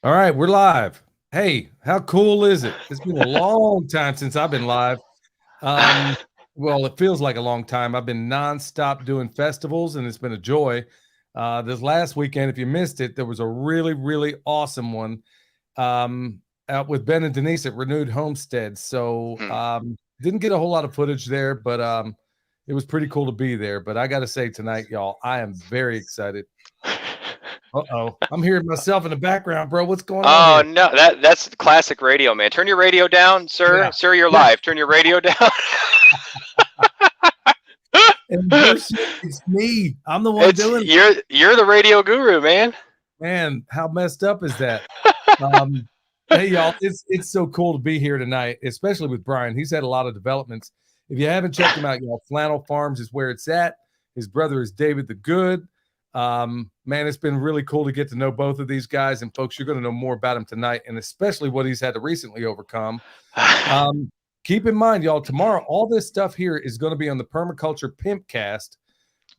All right, we're live. Hey, how cool is it? It's been a long time since I've been live. Um, well, it feels like a long time. I've been nonstop doing festivals, and it's been a joy. This last weekend, if you missed it, there was a really, really awesome one out with Ben and Denise at Renewed Homestead. So Hmm. didn't get a whole lot of footage there, but it was pretty cool to be there. But I got to say tonight, y'all, I am very excited. Uh-oh, I'm hearing myself in the background, bro. What's going on Oh here? no, that's classic radio, man. Turn your radio down, sir. Yeah. Sir, you're Yeah. live. Turn your radio down. And worse yet, it's me. I'm the one It's doing it. you're the radio guru, man. Man, how messed up is that? Um, hey y'all, it's so cool to be here tonight, especially with Brian. He's had a lot of developments. If you haven't checked him out, y'all, Flannel Farms is where it's at. His brother is David the Good. Man, it's been really cool to get to know both of these guys. And folks, you're going to know more about him tonight, and especially what he's had to recently overcome. Um, keep in mind, y'all, tomorrow, all this stuff here is going to be on the Permaculture Pimpcast.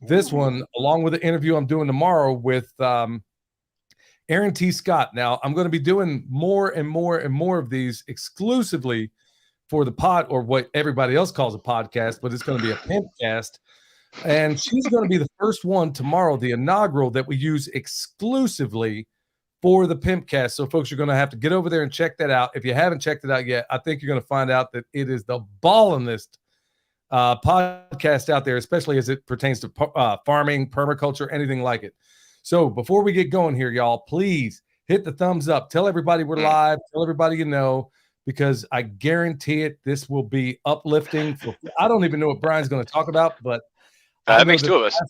This Ooh. one, along with the interview I'm doing tomorrow with Aaron T. Scott. Now, I'm going to be doing more and more and more of these exclusively for the pod, or what everybody else calls a podcast, but it's going to be a pimpcast. And she's going to be the first one tomorrow, the inaugural, that we use exclusively for the Pimpcast. So, folks, you're going to have to get over there and check that out. If you haven't checked it out yet, I think you're going to find out that it is the ballinest podcast out there, especially as it pertains to farming, permaculture, anything like it. So, before we get going here, y'all, please hit the thumbs up. Tell everybody we're Hmm. live. Tell everybody you know, because I guarantee it, this will be uplifting. For I don't even know what Brian's going to talk about, but I That know makes that two of us.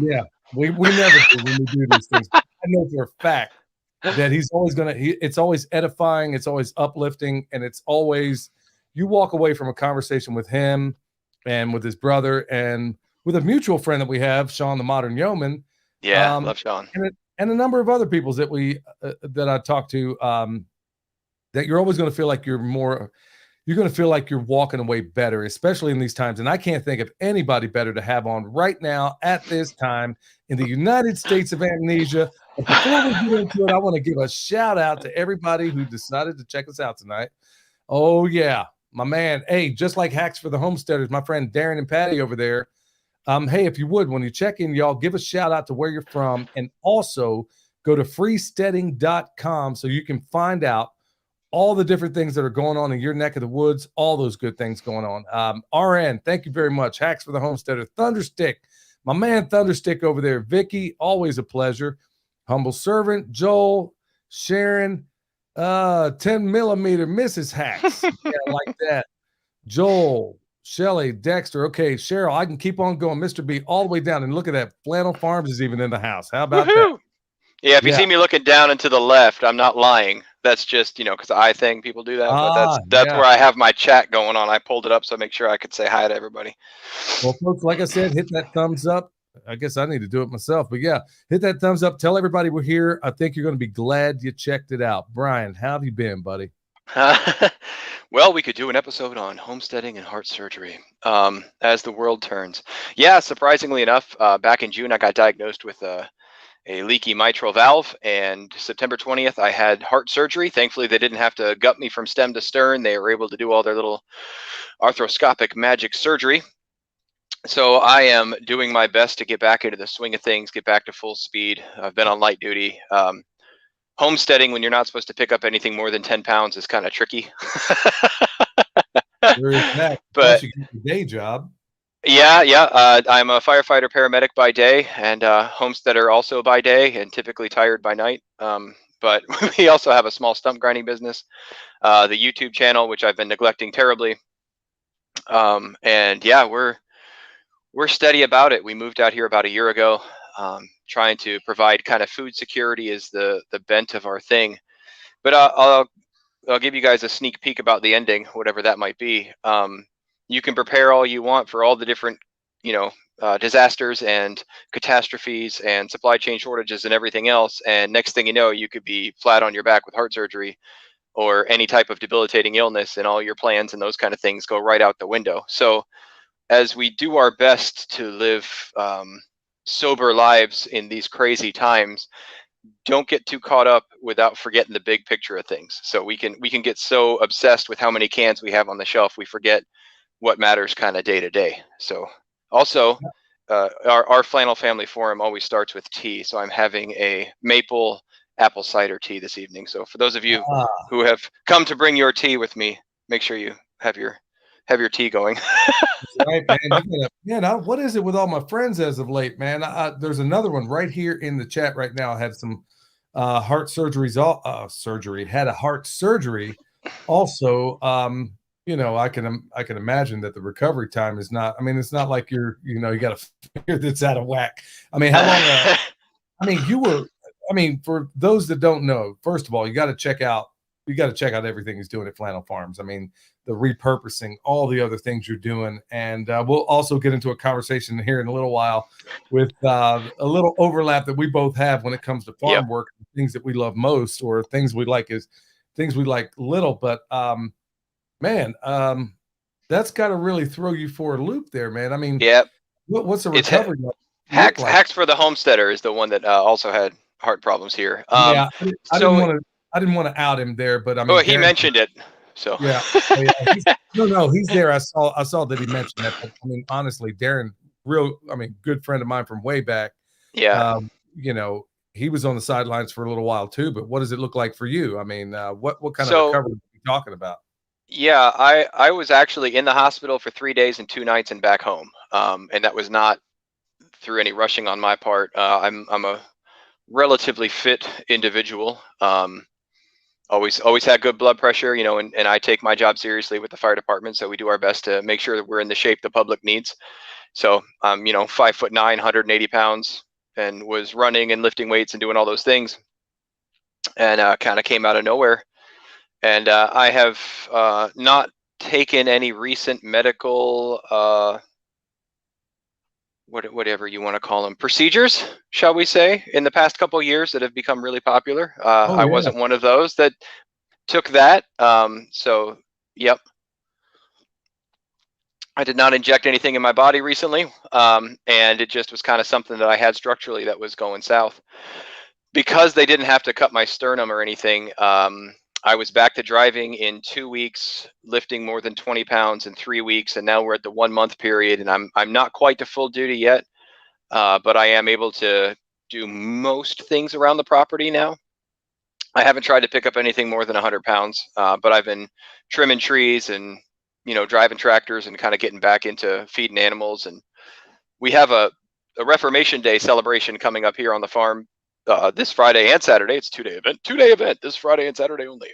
yeah, we never do when we do these things. I know for a fact that he's always it's always edifying, it's always uplifting, and it's always you walk away from a conversation with him and with his brother and with a mutual friend that we have, Sean the Modern Yeoman, Yeah, um, love Sean. and a number of other peoples that we that I talk to. That you're always going to feel like you're going to feel like you're walking away better, especially in these times. And I can't think of anybody better to have on right now at this time in the United States of Amnesia. But before we get into it, I want to give a shout out to everybody who decided to check us out tonight. Oh, yeah, my man. Hey, just like Hacks for the Homesteaders, my friend Darren and Patty over there. Hey, if you would, when you check in, y'all, give a shout out to where you're from, and also go to freesteading.com so you can find out all the different things that are going on in your neck of the woods, all those good things going on. RN, thank you very much. Hacks for the Homesteader, Thunderstick, my man Thunderstick over there. Vicky, always a pleasure. Humble Servant, Joel, Sharon, 10 millimeter Mrs. Hacks. Yeah, like that. Joel, Shelly, Dexter. Okay, Cheryl, I can keep on going. Mr. B, all the way down. And look at that. Flannel Farms is even in the house. How about that? Woohoo! Yeah, if you Yeah. see me looking down and to the left, I'm not lying. That's just, because I think people do that, but that's Yeah. where I have my chat going on. I pulled it up so I make sure I could say hi to everybody. Well, folks, like I said, hit that thumbs up. I guess I need to do it myself, but yeah, hit that thumbs up. Tell everybody we're here. I think you're going to be glad you checked it out. Brian, how have you been, buddy? Well, we could do an episode on homesteading and heart surgery as the world turns. Yeah, surprisingly enough, back in June, I got diagnosed with a leaky mitral valve, and September 20th, I had heart surgery. Thankfully, they didn't have to gut me from stem to stern. They were able to do all their little arthroscopic magic surgery. So I am doing my best to get back into the swing of things, get back to full speed. I've been on light duty. Homesteading, when you're not supposed to pick up anything more than 10 pounds, is kind of tricky. There is that. But Plus, you get your day job. yeah. I'm a firefighter paramedic by day and homesteader also by day, and typically tired by night. But we also have a small stump grinding business, the YouTube channel, which I've been neglecting terribly. And yeah, we're steady about it. We moved out here about a year ago, trying to provide kind of food security is the bent of our thing. But I'll give you guys a sneak peek about the ending, whatever that might be. You can prepare all you want for all the different, disasters and catastrophes and supply chain shortages and everything else. And next thing you know, you could be flat on your back with heart surgery or any type of debilitating illness, and all your plans and those kind of things go right out the window. So as we do our best to live sober lives in these crazy times, don't get too caught up without forgetting the big picture of things. So we can get so obsessed with how many cans we have on the shelf, we forget what matters kind of day to day. So also, our Flannel family forum always starts with tea. So I'm having a maple apple cider tea this evening. So for those of you Ah, who have come to bring your tea with me, make sure you have your tea going. right, man. What is it with all my friends as of late, man? There's another one right here in the chat right now. I had some heart surgeries, had a heart surgery. Also, I can imagine that the recovery time is not. I mean, it's not like you got a finger that's out of whack. I mean, how long? I mean, for those that don't know, first of all, you got to check out everything he's doing at Flannel Farms. I mean, the repurposing, all the other things you're doing. And we'll also get into a conversation here in a little while with a little overlap that we both have when it comes to Yep. farm work, things that we love most or things we like little. But man, that's got to really throw you for a loop there, man. I mean, Yep. what's the It's recovery look Hacks like? Hacks for the Homesteader is the one that also had heart problems here. Yeah, So I didn't want to out him there, but I oh, mean, he Darren. mentioned it. So Yeah. Oh, yeah. No, he's there. I saw that he mentioned that. But, I mean, honestly, Darren, good friend of mine from way back. yeah. Um, he was on the sidelines for a little while too. But what does it look like for you? I mean, what kind of So recovery are you talking about? yeah, I was actually in the hospital for 3 days and 2 nights and back home. And that was not through any rushing on my part. I'm a relatively fit individual. Always had good blood pressure, and I take my job seriously with the fire department. So we do our best to make sure that we're in the shape the public needs. So 5'9", 180 pounds, and was running and lifting weights and doing all those things, and kind of came out of nowhere. And I have not taken any recent medical, whatever you want to call them, procedures, shall we say, in the past couple of years that have become really popular. Oh I yeah. wasn't one of those that took that. So, yep. I did not inject anything in my body recently, and it just was kind of something that I had structurally that was going south. Because they didn't have to cut my sternum or anything, I was back to driving in 2 weeks, lifting more than 20 pounds in 3 weeks, and now we're at the 1 month period, and I'm not quite to full duty yet, but I am able to do most things around the property now. I haven't tried to pick up anything more than 100 pounds, but I've been trimming trees and driving tractors and kind of getting back into feeding animals. And we have a Reformation Day celebration coming up here on the farm this Friday and Saturday. It's a 2-day event. 2-day event this Friday and Saturday only.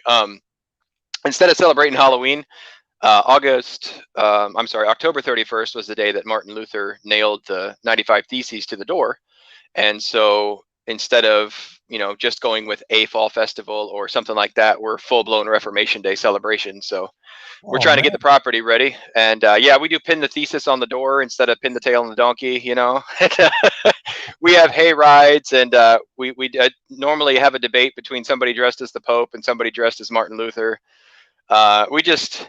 Instead of celebrating Halloween, October 31st was the day that Martin Luther nailed the 95 Theses to the door. And so instead of just going with a fall festival or something like that, we're full-blown Reformation Day celebration. So we're Oh trying to man. get the property ready, and yeah, we do pin the thesis on the door instead of pin the tail on the donkey. We have hay rides, and we normally have a debate between somebody dressed as the Pope and somebody dressed as Martin Luther. We just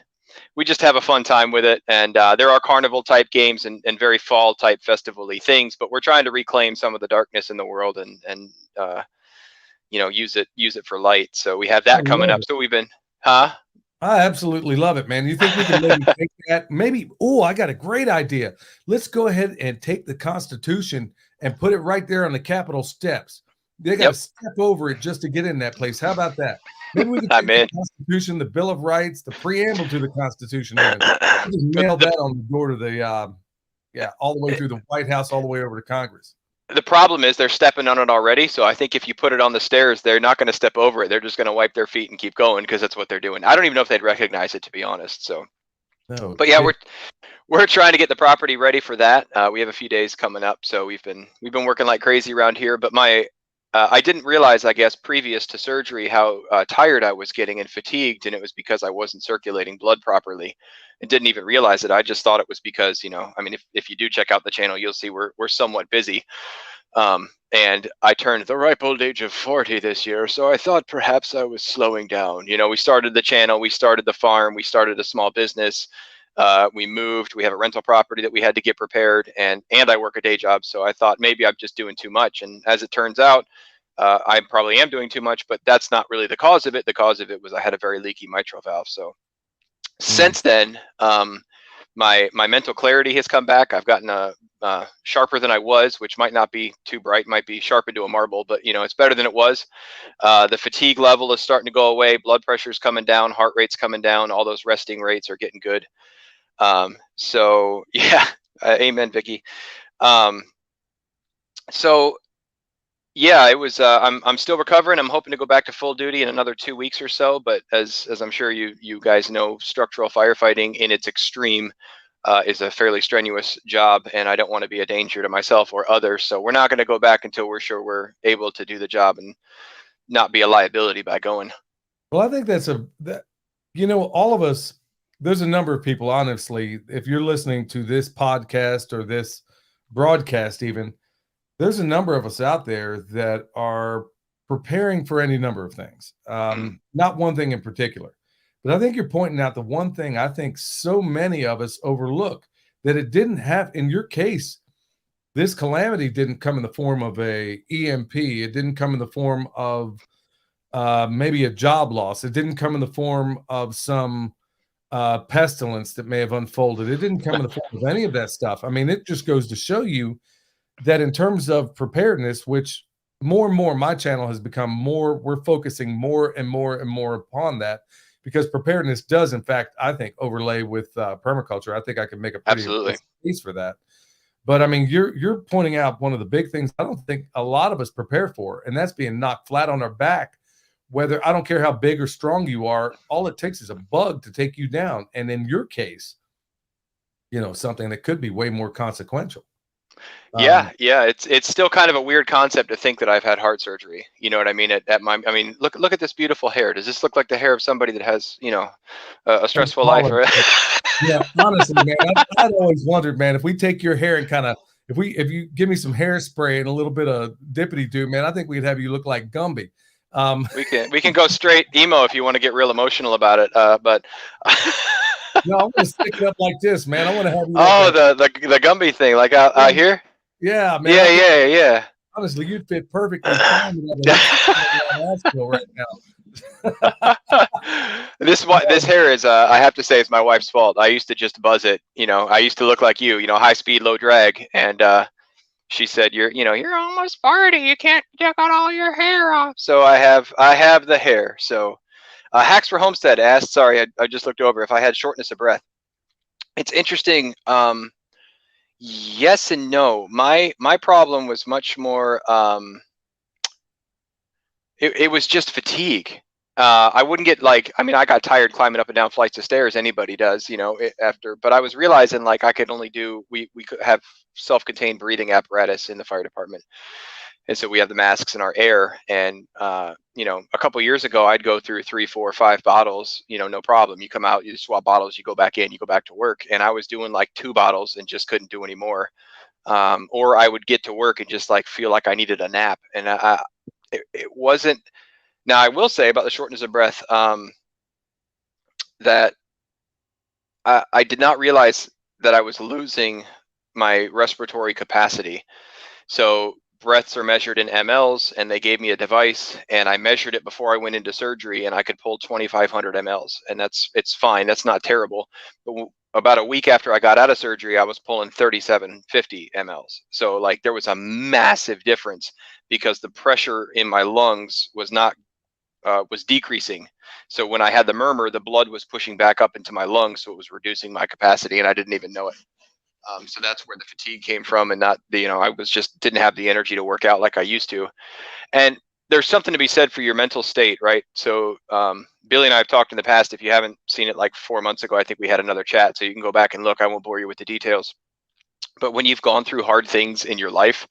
have a fun time with it, and there are carnival type games and very fall type festival-y things, but we're trying to reclaim some of the darkness in the world and use it for light. So we have I that coming love up. it. So we've been, huh? I absolutely love it, man. You think we can maybe take that? Maybe, I got a great idea. Let's go ahead and take the Constitution and put it right there on the Capitol steps. They got to Yep. step over it just to get in that place. How about that? Maybe we can I'm take the in. Constitution, the Bill of Rights, the preamble to the Constitution, even. We just But nail that on the door to all the way through the White House, all the way over to Congress. the problem is they're stepping on it already. So I think if you put it on the stairs, they're not going to step over it. They're just going to wipe their feet and keep going because that's what they're doing. I don't even know if they'd recognize it, to be honest. So, No but yeah, kid. we're trying to get the property ready for that. We have a few days coming up, so we've been working like crazy around here. But I didn't realize, I guess, previous to surgery, how tired I was getting and fatigued, and it was because I wasn't circulating blood properly. And didn't even realize it. I just thought it was because, I mean, if you do check out the channel, you'll see we're somewhat busy. And I turned the ripe old age of 40 this year, so I thought perhaps I was slowing down. We started the channel, we started the farm, we started a small business. We moved. We have a rental property that we had to get prepared, and I work a day job. So I thought maybe I'm just doing too much. And as it turns out, I probably am doing too much, but that's not really the cause of it. The cause of it was I had a very leaky mitral valve. So Mm. since then, my mental clarity has come back. I've gotten sharper than I was, which might not be too bright, might be sharp into a marble, but it's better than it was. The fatigue level is starting to go away. Blood pressure's coming down. Heart rate's coming down. All those resting rates are getting good. So yeah, amen, Vicky. So yeah, it was. I'm still recovering. I'm hoping to go back to full duty in another 2 weeks or so. But as I'm sure you guys know, structural firefighting in its extreme is a fairly strenuous job, and I don't want to be a danger to myself or others. So we're not going to go back until we're sure we're able to do the job and not be a liability by going. Well, I think all of us, there's a number of people, honestly, if you're listening to this podcast or this broadcast, even, there's a number of us out there that are preparing for any number of things. Not one thing in particular, but I think you're pointing out the one thing I think so many of us overlook, that it didn't have, in your case, this calamity didn't come in the form of a EMP. It didn't come in the form of maybe a job loss. It didn't come in the form of some pestilence that may have unfolded. It didn't come in the form of any of that stuff. I mean, it just goes to show you that in terms of preparedness, which more and more my channel has become more, we're focusing more and more and more upon that, because preparedness does, in fact, I think, overlay with permaculture. I think I can make a pretty Absolutely. case for that. But I mean, you're pointing out one of the big things I don't think a lot of us prepare for, and that's being knocked flat on our back. Whether, I don't care how big or strong you are, all it takes is a bug to take you down. And in your case, something that could be way more consequential. Yeah, it's still kind of a weird concept to think that I've had heart surgery. You know what I mean? I mean, look at this beautiful hair. Does this look like the hair of somebody that has, a stressful life? Or Yeah, honestly, man, I'd always wondered, man, if we take your hair and kind of, if you give me some hairspray and a little bit of dippity do, man, I think we'd have you look like Gumby. We can go straight emo if you want to get real emotional about it. But no, I'm gonna stick it up like this, man. I want to have you. The Gumby thing, like out here. Yeah, man. Yeah. Honestly, you'd fit perfectly fine right now. This hair is I have to say, it's my wife's fault. I used to just buzz it. I used to look like you. High speed, low drag, and she said, you're almost 40. You can't check out all your hair off. So I have the hair. So Hacks for Homestead asked, sorry, I just looked over, if I had shortness of breath. It's interesting. Yes and no. My problem was much more, it was just fatigue. I wouldn't get I got tired climbing up and down flights of stairs. Anybody does, but I was realizing I could only do, we could have self-contained breathing apparatus in the fire department. And so we have the masks in our air. And, a couple of years ago, I'd go through 3, 4, 5 bottles, no problem. You come out, you swap bottles, you go back in, you go back to work. And I was doing 2 bottles and just couldn't do any more. Or I would get to work and just feel like I needed a nap. And it wasn't. Now, I will say about the shortness of breath, that I did not realize that I was losing my respiratory capacity. So breaths are measured in mLs, and they gave me a device, and I measured it before I went into surgery, and I could pull 2,500 mLs, and it's fine. That's not terrible. But about a week after I got out of surgery, I was pulling 3,750 mLs. So there was a massive difference, because the pressure in my lungs was decreasing. So when I had the murmur, the blood was pushing back up into my lungs, so it was reducing my capacity, and I didn't even know it. So that's where the fatigue came from, and not I was just didn't have the energy to work out like I used to. And there's something to be said for your mental state, right? So Billy and I have talked in the past. If you haven't seen it, 4 months ago, I think we had another chat, so you can go back and look. I won't bore you with the details. But when you've gone through hard things in your life,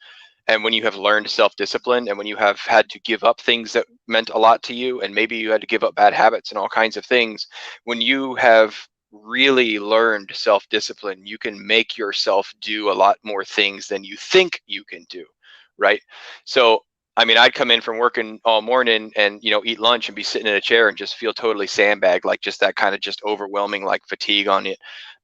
and when you have learned self-discipline, and when you have had to give up things that meant a lot to you, and maybe you had to give up bad habits and all kinds of things, when you have really learned self-discipline, you can make yourself do a lot more things than you think you can do, right? So I'd come in from working all morning and eat lunch and be sitting in a chair and just feel totally sandbagged, just that kind of just overwhelming fatigue on it.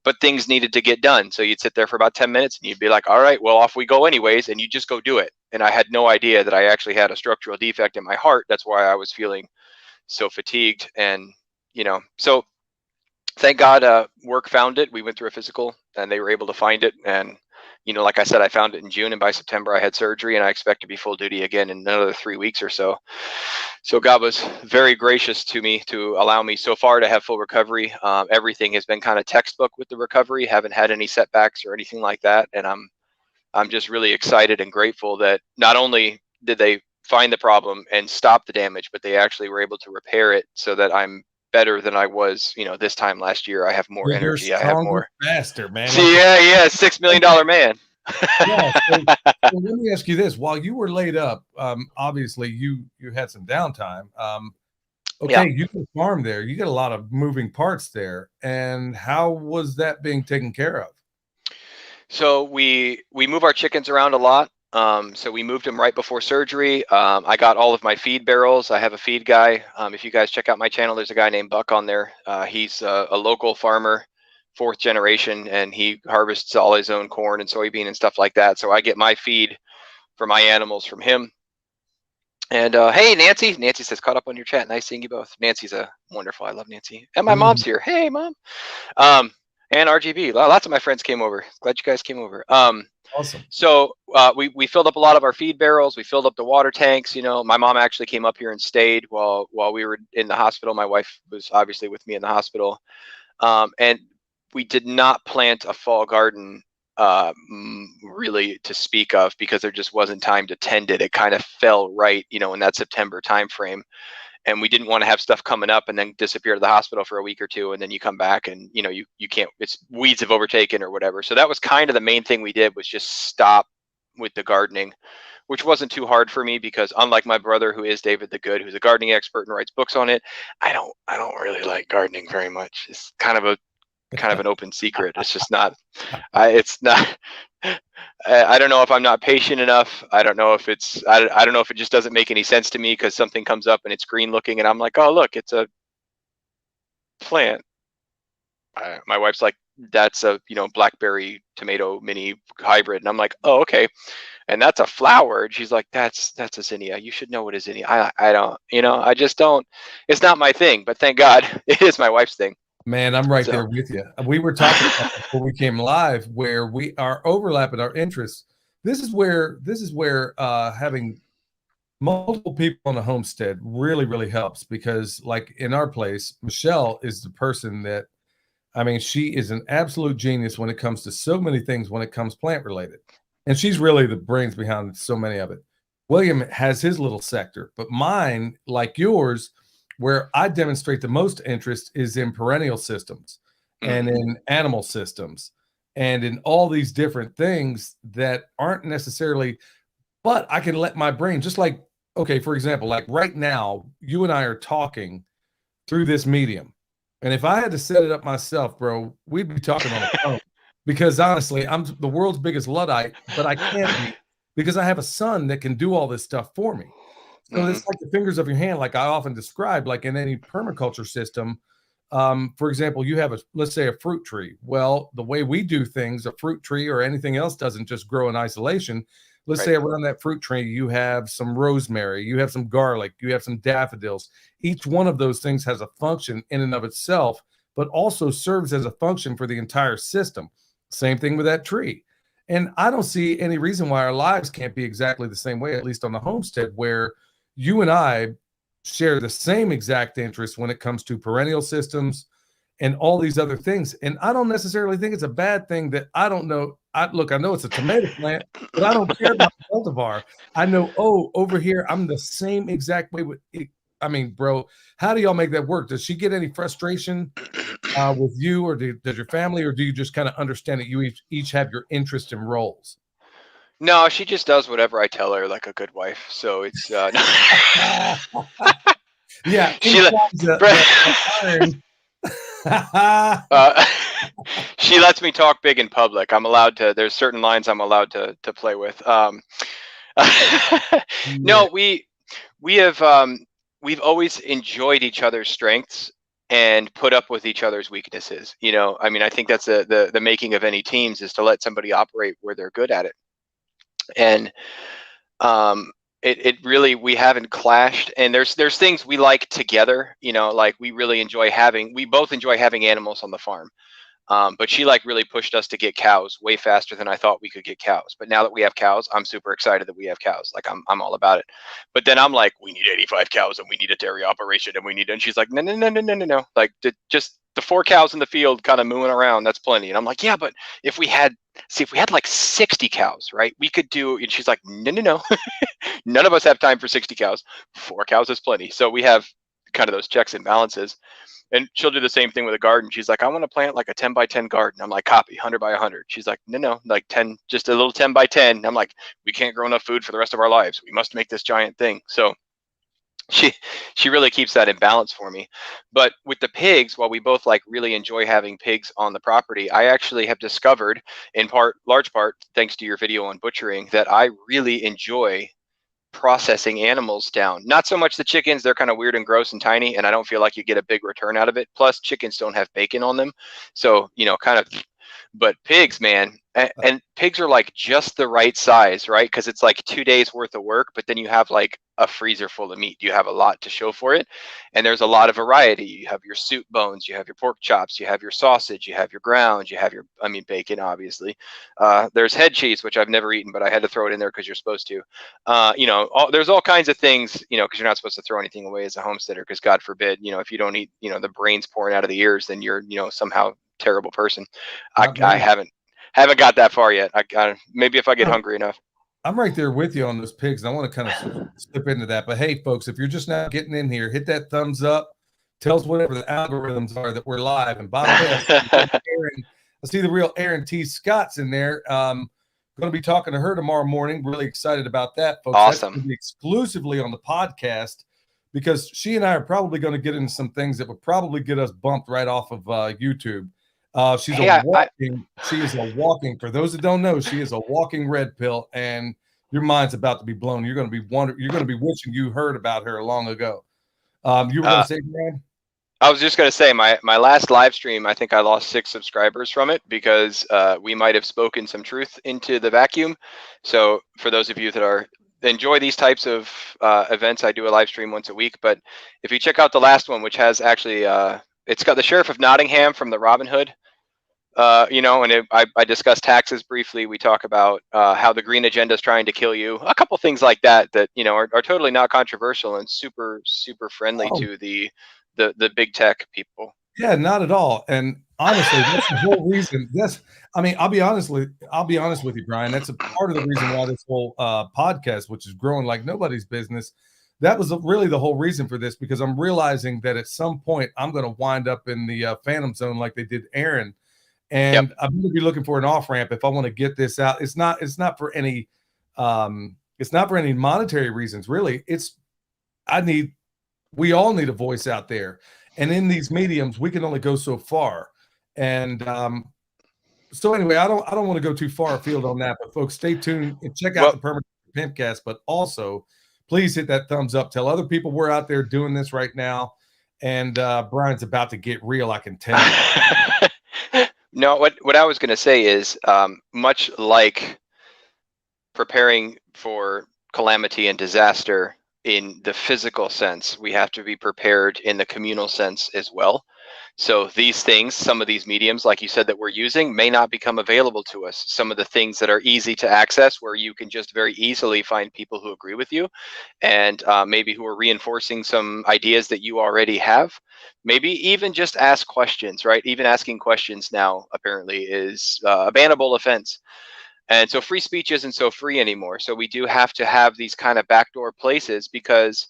but things needed to get done. So you'd sit there for about 10 minutes and you'd be like, all right, well, off we go anyways. And you just go do it. And I had no idea that I actually had a structural defect in my heart. That's why I was feeling so fatigued. And, so thank God, work found it. We went through a physical and they were able to find it. And, like I said, I found it in June, and by September I had surgery, and I expect to be full duty again in another 3 weeks or so. So God was very gracious to me to allow me so far to have full recovery. Everything has been kind of textbook with the recovery. Haven't had any setbacks or anything like that. And I'm just really excited and grateful that not only did they find the problem and stop the damage, but they actually were able to repair it so that I'm better than I was, this time last year. I have more You're energy. I have stronger, more. faster, man. See, yeah, $6 million man. Yeah. So let me ask you this: while you were laid up, obviously you had some downtime. Okay, Yeah. you can farm there. You get a lot of moving parts there, and how was that being taken care of? So we move our chickens around a lot. So we moved them right before surgery. I got all of my feed barrels. I have a feed guy. If you guys check out my channel, there's a guy named Buck on there. He's a local farmer, 4th generation, and he harvests all his own corn and soybean and stuff like that. So I get my feed for my animals from him. And hey, Nancy. Nancy says, caught up on your chat. Nice seeing you both. Nancy's a wonderful. I love Nancy. And my mom's here. Hey, Mom. And RGB. Lots of my friends came over. Glad you guys came over. Awesome. So we filled up a lot of our feed barrels. We filled up the water tanks. My mom actually came up here and stayed while we were in the hospital. My wife was obviously with me in the hospital. And we did not plant a fall garden really to speak of, because there just wasn't time to tend it. It kind of fell right, in that September timeframe. And we didn't want to have stuff coming up and then disappear to the hospital for a week or two, and then you come back and you can't, it's weeds have overtaken or whatever. So that was kind of the main thing we did, was just stop with the gardening, which wasn't too hard for me, because unlike my brother, who is David the Good, who's a gardening expert and writes books on it, I don't really like gardening very much. It's kind of an open secret. It's just not. It's not. I don't know if I'm not patient enough. I don't know if it's. I don't know if it just doesn't make any sense to me, because something comes up and it's green looking, and I'm like, oh look, it's a plant. My wife's like, that's a blackberry tomato mini hybrid, and I'm like, oh okay, and that's a flower. And she's like, that's a zinnia. You should know what a zinnia. I don't. I just don't. It's not my thing. But thank God it is my wife's thing. Man, I'm right there with you. We were talking about before we came live, where we are overlapping our interests. This is where having multiple people on a homestead really, really helps, because like in our place, Michelle is the person that, she is an absolute genius when it comes to so many things when it comes plant related. And she's really the brains behind so many of it. William has his little sector, but mine, like yours, where I demonstrate the most interest is in perennial systems and in animal systems and in all these different things that aren't necessarily, but I can let my brain, just like, okay, for example, like right now, you and I are talking through this medium. And if I had to set it up myself, bro, we'd be talking on the phone, because honestly, I'm the world's biggest Luddite, but I can't be, because I have a son that can do all this stuff for me. So it's like the fingers of your hand, like I often describe, like in any permaculture system. For example, you have let's say a fruit tree. Well, the way we do things, a fruit tree or anything else doesn't just grow in isolation. Let's say around that fruit tree, you have some rosemary, you have some garlic, you have some daffodils. Each one of those things has a function in and of itself, but also serves as a function for the entire system. Same thing with that tree. And I don't see any reason why our lives can't be exactly the same way, at least on the homestead, where you and I share the same exact interest when it comes to perennial systems and all these other things. And I don't necessarily think it's a bad thing that I don't know. I know it's a tomato plant, but I don't care about the cultivar. I know, over here, I'm the same exact way with it. Bro, how do y'all make that work? Does she get any frustration with you, or does your family, or do you just kind of understand that you each have your interest and roles? No, she just does whatever I tell her, like a good wife. So it's yeah. She lets me talk big in public. I'm allowed to. There's certain lines I'm allowed to play with. No, we've always enjoyed each other's strengths, and put up with each other's weaknesses. You know, I mean, I think that's the making of any teams, is to let somebody operate where they're good at it. And it really, we haven't clashed, and there's things we like together. You know, like we both enjoy having animals on the farm. But she like really pushed us to get cows way faster than I thought we could get cows. But now that we have cows, I'm super excited that we have cows. Like I'm all about it. But then I'm like, we need 85 cows and we need a dairy operation and she's like, no, no, no, no, no, no, no. Like just the 4 cows in the field kind of mooing around, that's plenty. And I'm like, yeah, but if we had like 60 cows, right, we could do. And she's like, no, no, no. None of us have time for 60 cows. 4 cows is plenty. So we have kind of those checks and balances. And she'll do the same thing with a garden. She's like, I want to plant like a 10 by 10 garden. I'm like, copy, 100 by 100. She's like, no, no, like 10, just a little 10 by 10. I'm like, we can't grow enough food for the rest of our lives. We must make this giant thing. So she really keeps that in balance for me. But with the pigs, while we both like really enjoy having pigs on the property, I actually have discovered, in large part, thanks to your video on butchering, that I really enjoy processing animals down. Not so much the chickens, they're kind of weird and gross and tiny, and I don't feel like you get a big return out of it. Plus chickens don't have bacon on them, so you know, kind of. But pigs, man, and pigs are like just the right size, right? Because it's like 2 days worth of work, but then you have like a freezer full of meat. You have a lot to show for it, and there's a lot of variety. You have your soup bones, you have your pork chops, you have your sausage, you have your ground, you have your, I mean, bacon, obviously. There's head cheese, which I've never eaten, but I had to throw it in there because you're supposed to. You know, there's all kinds of things, you know, because you're not supposed to throw anything away as a homesteader, because God forbid, you know, if you don't eat, you know, the brains pouring out of the ears, then you're, you know, somehow terrible person. I haven't got that far yet. Maybe if I get hungry enough. I'm right there with you on those pigs. And I want to kind of slip into that. But hey, folks, if you're just now getting in here, hit that thumbs up. Tell us whatever the algorithms are that we're live. And by the way, I see the real Aaron T. Scott's in there. Going to be talking to her tomorrow morning. Really excited about that, folks. Awesome. That's going to be exclusively on the podcast, because she and I are probably going to get into some things that would probably get us bumped right off of YouTube. She is a walking, for those that don't know, she is a walking red pill, and your mind's about to be blown. You're going to be wishing you heard about her long ago. You were going to say, Brian? I was just going to say, my last live stream, I think I lost 6 subscribers from it, because we might have spoken some truth into the vacuum. So for those of you that enjoy these types of events, I do a live stream once a week. But if you check out the last one, which has actually, it's got the Sheriff of Nottingham from the Robin Hood. You know, and I discussed taxes briefly. We talk about how the green agenda is trying to kill you. A couple things like that you know are totally not controversial and super friendly to the big tech people. Yeah, not at all. And honestly, that's the whole reason. I mean, I'll be honest with you, Brian. That's a part of the reason why this whole podcast, which is growing like nobody's business, that was really the whole reason for this, because I'm realizing that at some point I'm going to wind up in the phantom zone like they did Aaron. And I'm going to be looking for an off ramp if I want to get this out. It's not for any monetary reasons, really. We all need a voice out there, and in these mediums, we can only go so far. And so anyway, I don't want to go too far afield on that, but folks, stay tuned and check out the Permanent Pimpcast. But also, please hit that thumbs up. Tell other people we're out there doing this right now. And Brian's about to get real, I can tell. No, what I was going to say is, much like preparing for calamity and disaster in the physical sense, we have to be prepared in the communal sense as well. So these things, some of these mediums, like you said, that we're using may not become available to us. Some of the things that are easy to access, where you can just very easily find people who agree with you, and maybe who are reinforcing some ideas that you already have. Maybe even just ask questions, right? Even asking questions now apparently is a bannable offense. And so free speech isn't so free anymore. So we do have to have these kind of backdoor places, because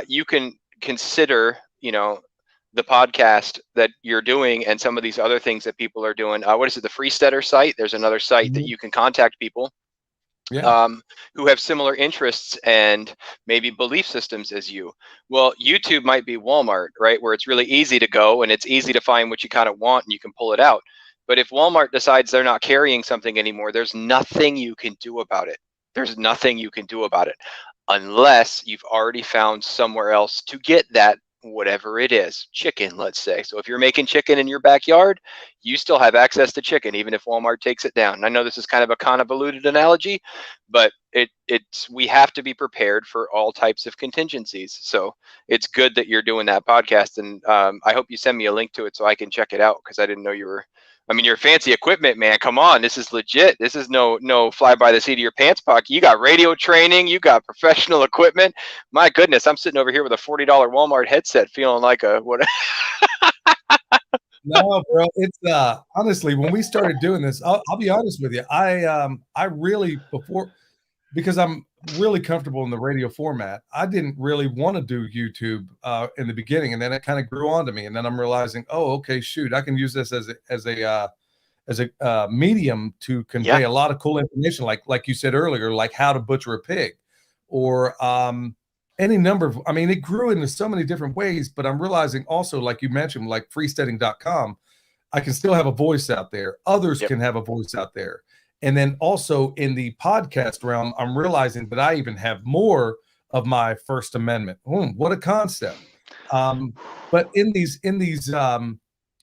you can consider, you know, the podcast that you're doing and some of these other things that people are doing. What is it? The Freesteader site. There's another site that you can contact people who have similar interests and maybe belief systems as you. Well, YouTube might be Walmart, right? Where it's really easy to go and it's easy to find what you kind of want and you can pull it out. But if Walmart decides they're not carrying something anymore, there's nothing you can do about it. There's nothing you can do about it unless you've already found somewhere else to get that whatever it is, chicken, let's say. So if you're making chicken in your backyard, you still have access to chicken, even if Walmart takes it down. And I know this is kind of a convoluted analogy, but it's we have to be prepared for all types of contingencies. So it's good that you're doing that podcast, and I hope you send me a link to it so I can check it out, because I didn't know you were. I mean, your fancy equipment, man. Come on, this is legit. This is no fly by the seat of your pants pocket. You got radio training. You got professional equipment. My goodness, I'm sitting over here with a $40 Walmart headset, feeling like a what? No, bro. It's honestly, when we started doing this, I'll be honest with you. I really before because I'm really comfortable in the radio format. I didn't really want to do YouTube in the beginning, and then it kind of grew on to me. And then I'm realizing, oh, okay, shoot, I can use this as a medium to convey Yeah. a lot of cool information, like you said earlier, like how to butcher a pig, or any number of. I mean, it grew into so many different ways. But I'm realizing also, like you mentioned, like freesteading.com, I can still have a voice out there. Others Yep. can have a voice out there. And then also in the podcast realm, I'm realizing that I even have more of my First Amendment. What a concept! But in these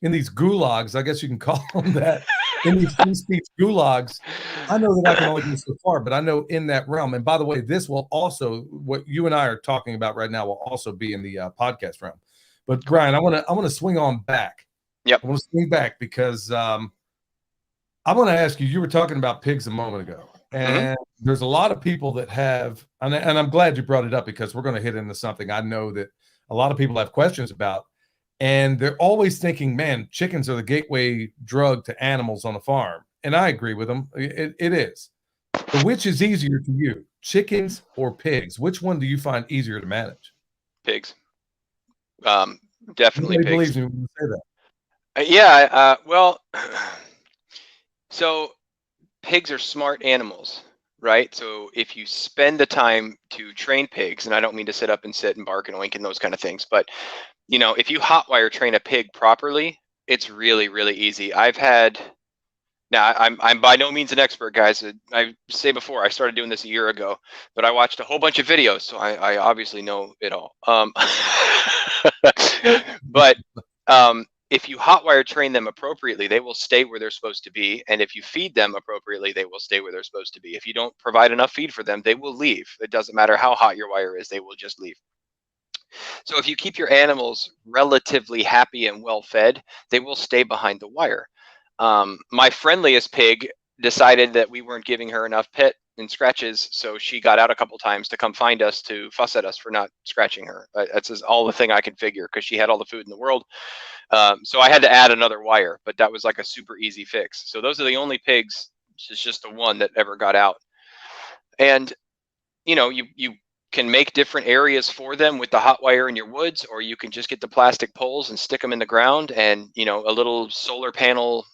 gulags, I guess you can call them that, in these free speech gulags, I know that I can only go so far, but I know in that realm. And by the way, this will also, what you and I are talking about right now, will also be in the podcast realm. But Cool. Brian, I want to swing on back. Yep. I want to swing back because I want to ask you. You were talking about pigs a moment ago, Hmm. and there's a lot of people that have, and I'm glad you brought it up because we're going to hit into something I know that a lot of people have questions about, and they're always thinking, "Man, chickens are the gateway drug to animals on a farm," and I agree with them. It is, but which is easier to you, chickens or pigs? Which one do you find easier to manage? Pigs. Um, Definitely Nobody pigs. believes me when you say that. Yeah. Well, so pigs are smart animals, right? So if you spend the time to train pigs, and I don't mean to sit up and sit and bark and oink and those kind of things, but if you hotwire train a pig properly, it's really, really easy. I've had Now I'm by no means an expert, guys. I say before I started doing this a year ago, but I watched a whole bunch of videos, so I obviously know it all. But if you hotwire train them appropriately, they will stay where they're supposed to be, and if you feed them appropriately, they will stay where they're supposed to be. If you don't provide enough feed for them, they will leave. It doesn't matter how hot your wire is; they will just leave. So if you keep your animals relatively happy and well fed, they will stay behind the wire. My friendliest pig decided that we weren't giving her enough pet and scratches, so she got out a couple times to come find us to fuss at us for not scratching her. That's all the thing I could figure, because she had all the food in the world. So I had to add another wire, but that was like a super easy fix. So those are the only pigs. It's just the one that ever got out. And you can make different areas for them with the hot wire in your woods, or you can just get the plastic poles and stick them in the ground, and a little solar panel,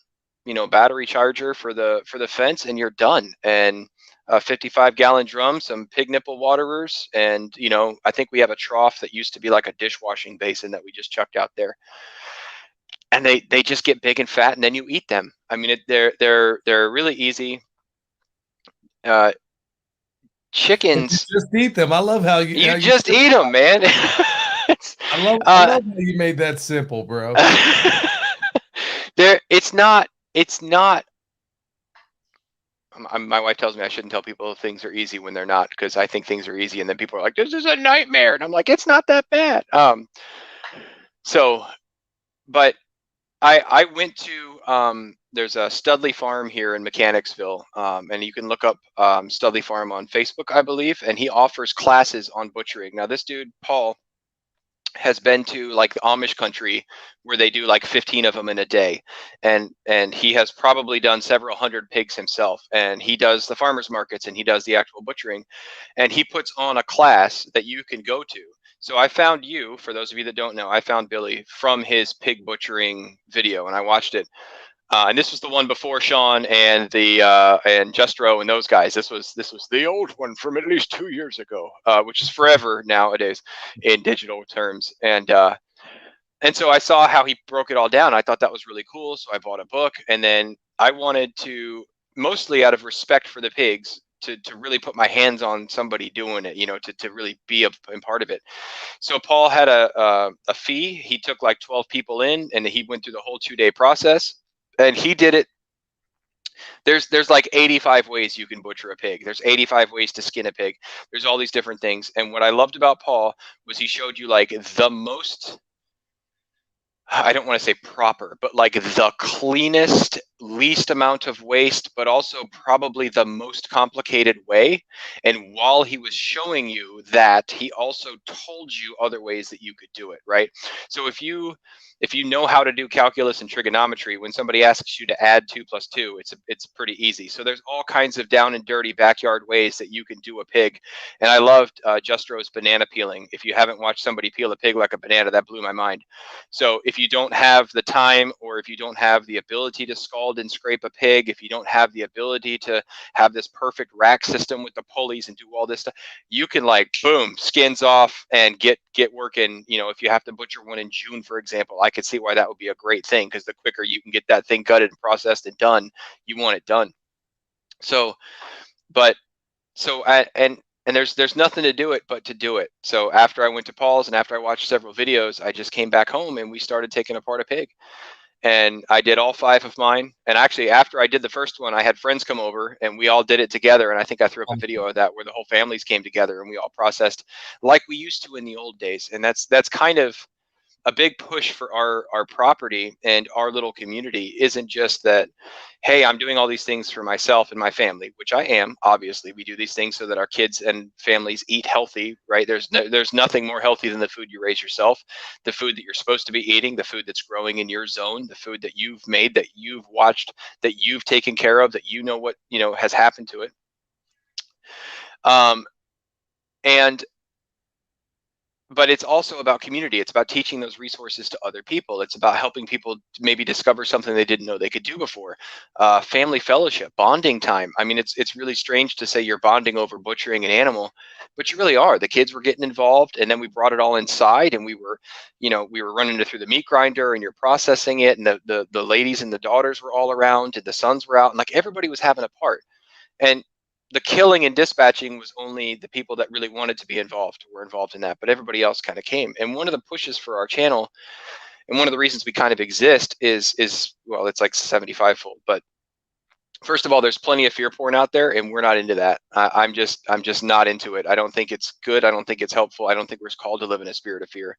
battery charger for the fence, and you're done. And a 55-gallon drum, some pig nipple waterers, and I think we have a trough that used to be like a dishwashing basin that we just chucked out there. And they just get big and fat, and then you eat them. I mean, they're really easy. Uh, And you Chickens, just eat them. I love how you you just eat them, man. I uh, love how you made that simple, bro. it's not. My wife tells me I shouldn't tell people things are easy when they're not, because I think things are easy, and then people are like, "This is a nightmare," and I'm like, "It's not that bad." So, but I went to there's a Studley Farm here in Mechanicsville, and you can look up Studley Farm on Facebook, I believe, and he offers classes on butchering. Now, this dude Paul has been to like the Amish country, where they do like 15 of them in a day, and he has probably done several hundred pigs himself, and he does the farmers markets, and he does the actual butchering, and he puts on a class that you can go to. So I found you, for those of you that don't know, I found Billy from his pig butchering video, and I watched it. And this was the one before Sean and the and Justro and those guys. This was the old one from at least 2 years ago, which is forever nowadays in digital terms. And so I saw how he broke it all down. I thought that was really cool, so I bought a book, and then I wanted to, mostly out of respect for the pigs, to really put my hands on somebody doing it, to really be a part of it. So Paul had a fee. He took like 12 people in, and he went through the whole 2-day process, and he did it. There's like 85 ways you can butcher a pig. There's 85 ways to skin a pig. There's all these different things. And what I loved about Paul was he showed you like the most, I don't want to say proper, but like the cleanest, least amount of waste, but also probably the most complicated way. And while he was showing you that, he also told you other ways that you could do it, right? So if you know how to do calculus and trigonometry, when somebody asks you to add 2 + 2, it's pretty easy. So there's all kinds of down and dirty backyard ways that you can do a pig. And I loved Justro's banana peeling. If you haven't watched somebody peel a pig like a banana, that blew my mind. So if you don't have the time, or if you don't have the ability to scald and scrape a pig, if you don't have the ability to have this perfect rack system with the pulleys and do all this stuff, you can like boom, skins off and get working. If you have to butcher one in June, for example, I could see why that would be a great thing, because the quicker you can get that thing gutted and processed and done, you want it done. So, but so I, and there's nothing to do it but to do it. So after I went to Paul's and after I watched several videos, I just came back home and we started taking apart a pig. And I did all 5 of mine. And actually, after I did the first one, I had friends come over and we all did it together. And I think I threw up a video of that where the whole families came together and we all processed like we used to in the old days. And that's kind of a big push for our property and our little community. Isn't just that, hey, I'm doing all these things for myself and my family, which I am. Obviously, we do these things so that our kids and families eat healthy, right? There's nothing more healthy than the food you raise yourself, the food that you're supposed to be eating, the food that's growing in your zone, the food that you've made, that you've watched, that you've taken care of, that what has happened to it. And but it's also about community. It's about teaching those resources to other people. It's about helping people maybe discover something they didn't know they could do before. Family fellowship, bonding time. I mean, it's really strange to say you're bonding over butchering an animal, but you really are. The kids were getting involved, and then we brought it all inside, and we were running it through the meat grinder, and you're processing it, and the ladies and the daughters were all around, and the sons were out, and like everybody was having a part. And the killing and dispatching was only the people that really wanted to be involved were involved in that, but everybody else kind of came. And one of the pushes for our channel, and one of the reasons we kind of exist is well, it's like 75-fold. But first of all, there's plenty of fear porn out there, and we're not into that. I'm just not into it. I don't think it's good. I don't think it's helpful. I don't think we're called to live in a spirit of fear.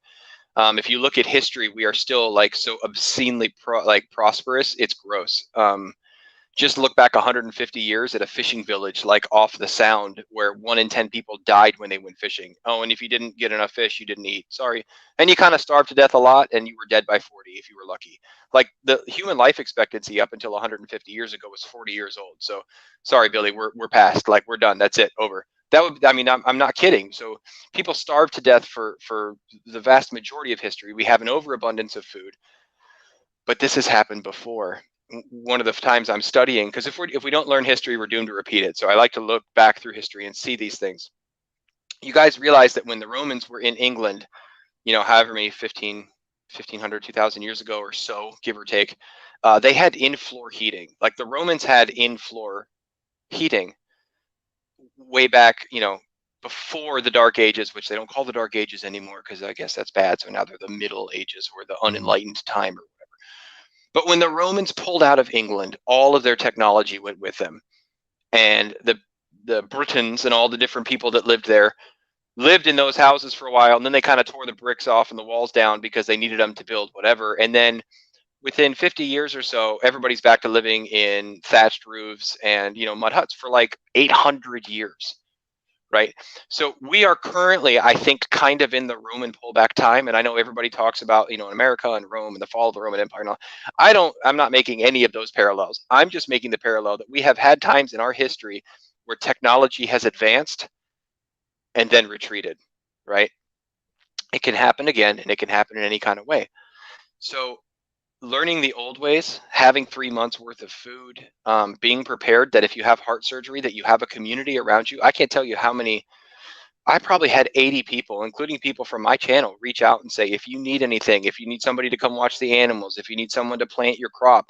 If you look at history, we are still like so obscenely prosperous. It's gross. Just look back 150 years at a fishing village like off the Sound, where 1 in 10 people died when they went fishing. Oh, and if you didn't get enough fish, you didn't eat. Sorry. And you kind of starved to death a lot, and you were dead by 40 if you were lucky. Like the human life expectancy up until 150 years ago was 40 years old. So sorry, Billy, we're past. Like we're done. That's it. Over. That would, I mean, I'm not kidding. So people starved to death for the vast majority of history. We have an overabundance of food, but this has happened before. One of the times I'm studying, because if we don't learn history, we're doomed to repeat it. So I like to look back through history and see these things. You guys realize that when the Romans were in England, however many 1500, 2000 years ago or so, give or take, they had in-floor heating. Like the Romans had in-floor heating way back, before the Dark Ages, which they don't call the Dark Ages anymore because I guess that's bad. So now they're the Middle Ages, or the unenlightened time, or but when the Romans pulled out of England, all of their technology went with them. And the Britons and all the different people that lived there lived in those houses for a while. And then they kind of tore the bricks off and the walls down because they needed them to build whatever. And then within 50 years or so, everybody's back to living in thatched roofs and, mud huts for like 800 years. Right. So we are currently, I think, kind of in the Roman pullback time. And I know everybody talks about, in America and Rome and the fall of the Roman Empire and all. I'm not making any of those parallels. I'm just making the parallel that we have had times in our history where technology has advanced and then retreated. Right. It can happen again, and it can happen in any kind of way. So learning the old ways, having 3 months worth of food, being prepared that if you have heart surgery, that you have a community around you. I can't tell you how many, I probably had 80 people, including people from my channel, reach out and say, if you need anything, if you need somebody to come watch the animals, if you need someone to plant your crop,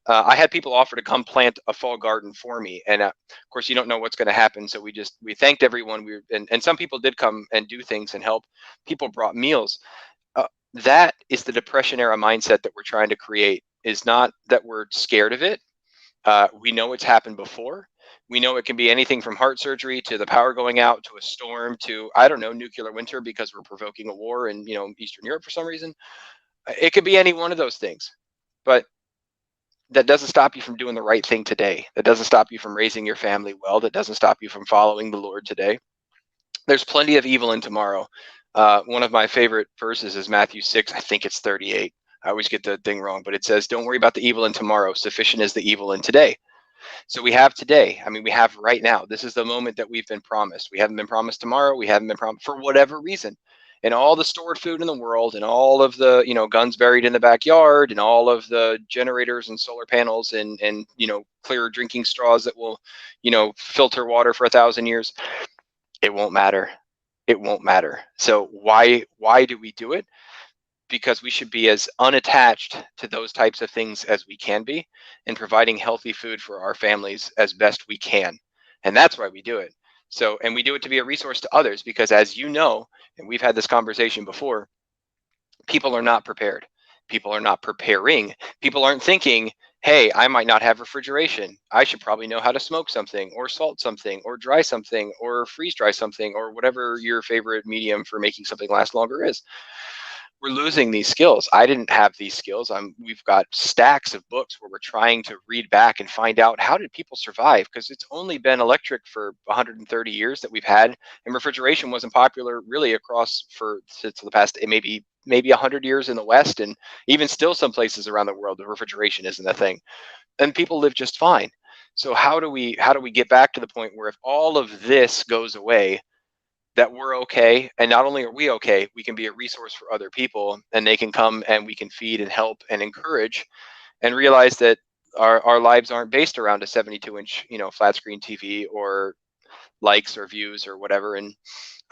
I had people offer to come plant a fall garden for me, and of course, you don't know what's going to happen. So we thanked everyone. And some people did come and do things and help. People brought meals. That is the Depression era mindset that we're trying to create. Is not that we're scared of it. We know it's happened before. We know it can be anything from heart surgery to the power going out to a storm to, I don't know, nuclear winter because we're provoking a war in Eastern Europe for some reason. It could be any one of those things, but that doesn't stop you from doing the right thing today. That doesn't stop you from raising your family well. That doesn't stop you from following the Lord today. There's plenty of evil in tomorrow. One of my favorite verses is Matthew 6, I think it's 38. I always get the thing wrong, but it says, don't worry about the evil in tomorrow. Sufficient is the evil in today. So we have today. I mean, we have right now. This is the moment that we've been promised. We haven't been promised tomorrow. We haven't been promised for whatever reason. And all the stored food in the world and all of the, guns buried in the backyard and all of the generators and solar panels and clear drinking straws that will, filter water for 1,000 years. It won't matter. It won't matter. So why do we do it? Because we should be as unattached to those types of things as we can be, and providing healthy food for our families as best we can. And that's why we do it. So, and we do it to be a resource to others, because as you know, and we've had this conversation before, people are not prepared. People are not preparing. People aren't thinking, hey, I might not have refrigeration. I should probably know how to smoke something or salt something or dry something or freeze dry something or whatever your favorite medium for making something last longer is. We're losing these skills. I didn't have these skills. We've got stacks of books where we're trying to read back and find out, how did people survive? Because it's only been electric for 130 years that we've had, and refrigeration wasn't popular really across to the past maybe 100 years in the West, and even still some places around the world, the refrigeration isn't a thing, and people live just fine. So how do we get back to the point where if all of this goes away, that we're okay, and not only are we okay, we can be a resource for other people, and they can come and we can feed and help and encourage, and realize that our lives aren't based around a 72-inch flat screen TV or likes or views or whatever. And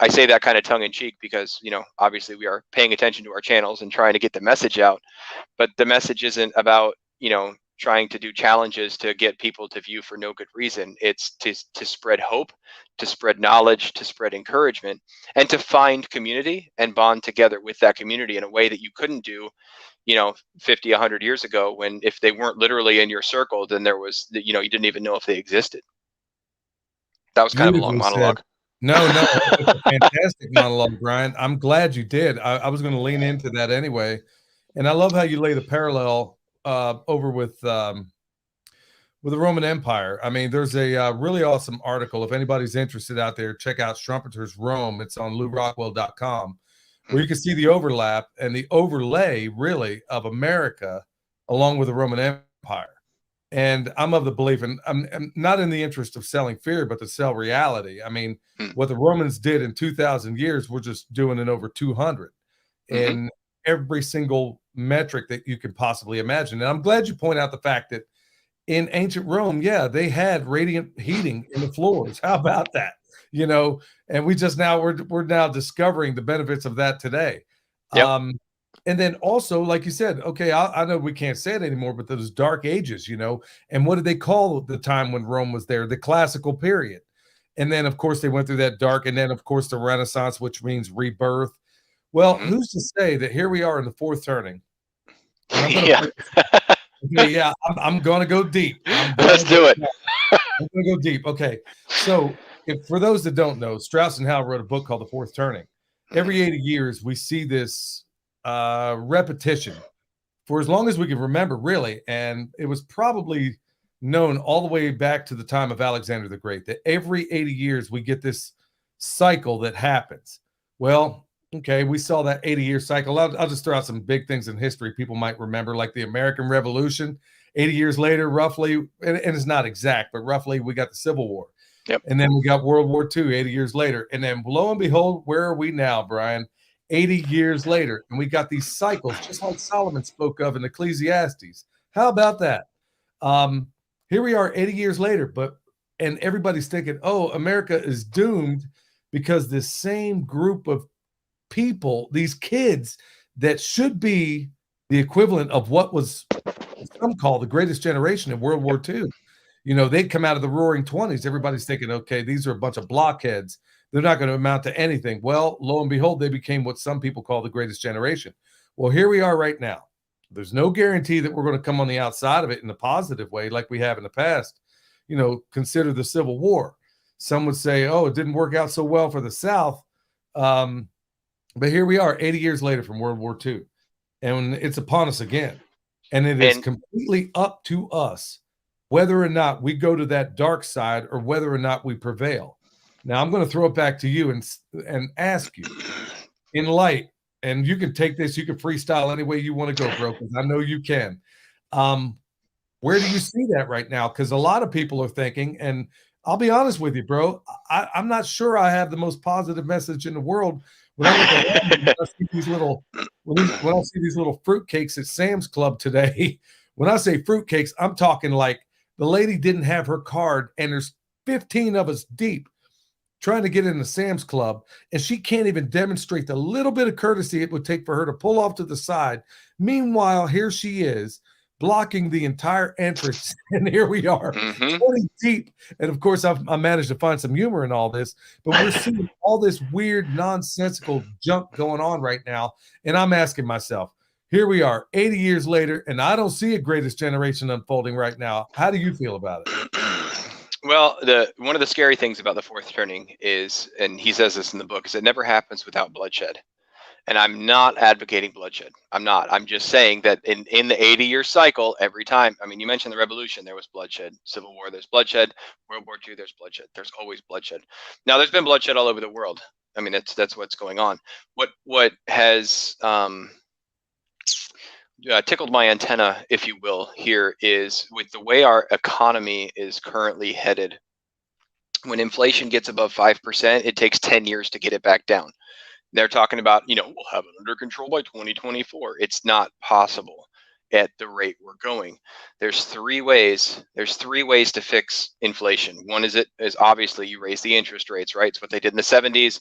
I say that kind of tongue in cheek because obviously we are paying attention to our channels and trying to get the message out, but the message isn't about trying to do challenges to get people to view for no good reason. It's to spread hope, to spread knowledge, to spread encouragement, and to find community and bond together with that community in a way that you couldn't do 50, 100 years ago, when if they weren't literally in your circle, then there was, you didn't even know if they existed. That was kind of a long monologue. No, it's a fantastic monologue, Brian. I'm glad you did. I was going to lean into that anyway. And I love how you lay the parallel over with the Roman Empire. I mean, there's a really awesome article. If anybody's interested out there, check out Strumpeters Rome. It's on LouRockwell.com, where you can see the overlap and the overlay, really, of America along with the Roman Empire. And I'm of the belief, and I'm not in the interest of selling fear, but to sell reality. I mean, what the Romans did in 2,000 years, we're just doing in over 200. And every single metric that you can possibly imagine. And I'm glad you point out the fact that in ancient Rome, they had radiant heating in the floors. How about that? And we're now discovering the benefits of that today. Yep. And then also, like you said, okay, I know we can't say it anymore, but those dark ages, and what did they call the time when Rome was there? The classical period. And then, of course, they went through that dark, and then, of course, the Renaissance, which means rebirth. Well, who's to say that here we are in the fourth turning? I'm going to go deep. Let's do it. I'm going to go deep. Okay. So for those that don't know, Strauss and Howe wrote a book called The Fourth Turning. Every 80 years, we see this repetition for as long as we can remember, really. And it was probably known all the way back to the time of Alexander the Great, that every 80 years we get this cycle that happens. Well, okay, we saw that 80-year cycle. I'll just throw out some big things in history people might remember, like the American Revolution. 80 years later, roughly, and it's not exact, but roughly, we got the Civil War. Yep. And then we got World War II 80 years later. And then lo and behold, where are we now, Brian? 80 years later. And we got these cycles, just like Solomon spoke of in Ecclesiastes. How about that? Here we are 80 years later, and everybody's thinking, oh, America is doomed because this same group of people, these kids that should be the equivalent of what was some call the greatest generation in World War II. You know, they'd come out of the roaring 20s. Everybody's thinking, okay, these are a bunch of blockheads. They're not going to amount to anything. Well, lo and behold, they became what some people call the greatest generation. Well, here we are right now. There's no guarantee that we're going to come on the outside of it in a positive way like we have in the past. You know, consider the Civil War. Some would say, oh, it didn't work out so well for the South. But here we are 80 years later from World War II, and it's upon us again. And it is completely up to us whether or not we go to that dark side or whether or not we prevail. Now, I'm going to throw it back to you and ask you, in light, and you can take this, you can freestyle any way you want to go, bro, because I know you can. Where do you see that right now? Because a lot of people are thinking, and I'll be honest with you, bro, I'm not sure I have the most positive message in the world. When I look around, when I see these little fruitcakes at Sam's Club today, when I say fruitcakes, I'm talking like the lady didn't have her card, and there's 15 of us deep trying to get into Sam's Club, and she can't even demonstrate the little bit of courtesy it would take for her to pull off to the side. Meanwhile, here she is blocking the entire entrance, and here we are, 20 deep. And of course, I managed to find some humor in all this, but we're seeing all this weird, nonsensical junk going on right now, and I'm asking myself, here we are 80 years later, and I don't see a greatest generation unfolding right now. How do you feel about it? Well, one of the scary things about the fourth turning is, and he says this in the book, is it never happens without bloodshed. And I'm not advocating bloodshed. I'm not. I'm just saying that in the 80-year cycle, every time, I mean, you mentioned the revolution, there was bloodshed. Civil War, there's bloodshed. World War II, there's bloodshed. There's always bloodshed. Now, there's been bloodshed all over the world. I mean, that's what's going on. What has tickled my antenna, if you will, here is with the way our economy is currently headed. When inflation gets above 5%, it takes 10 years to get it back down. They're talking about, we'll have it under control by 2024. It's not possible at the rate we're going. There's three ways to fix inflation. One is obviously you raise the interest rates, right? It's what they did in the 70s.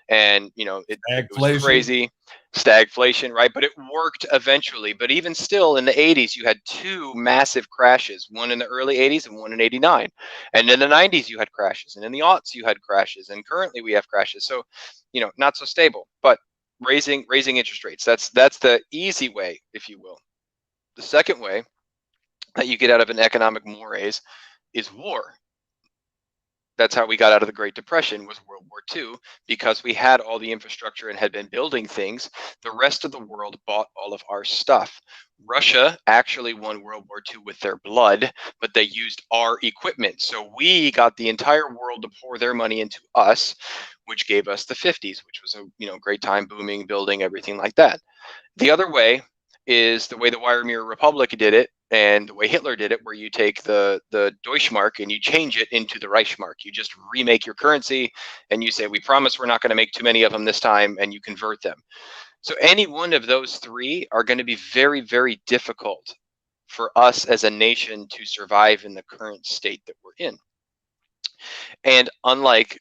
And, it was crazy. Stagflation, right? But it worked eventually. But even still, in the 80s, you had two massive crashes, one in the early 80s and one in 89. And in the 90s, you had crashes. And in the aughts, you had crashes. And currently we have crashes. So, not so stable. But raising interest rates, that's the easy way, if you will. The second way that you get out of an economic mores is war. That's how we got out of the Great Depression, was World War II, because we had all the infrastructure and had been building things. The rest of the world bought all of our stuff. Russia actually won World War II with their blood, but they used our equipment. So we got the entire world to pour their money into us, which gave us the 50s, which was a great time, booming, building, everything like that. The other way is the way the Weimar Republic did it, and the way Hitler did it, where you take the Deutschmark and you change it into the Reichsmark. You just remake your currency, and you say, we promise we're not going to make too many of them this time, and you convert them. So any one of those three are going to be very, very difficult for us as a nation to survive in the current state that we're in. And unlike,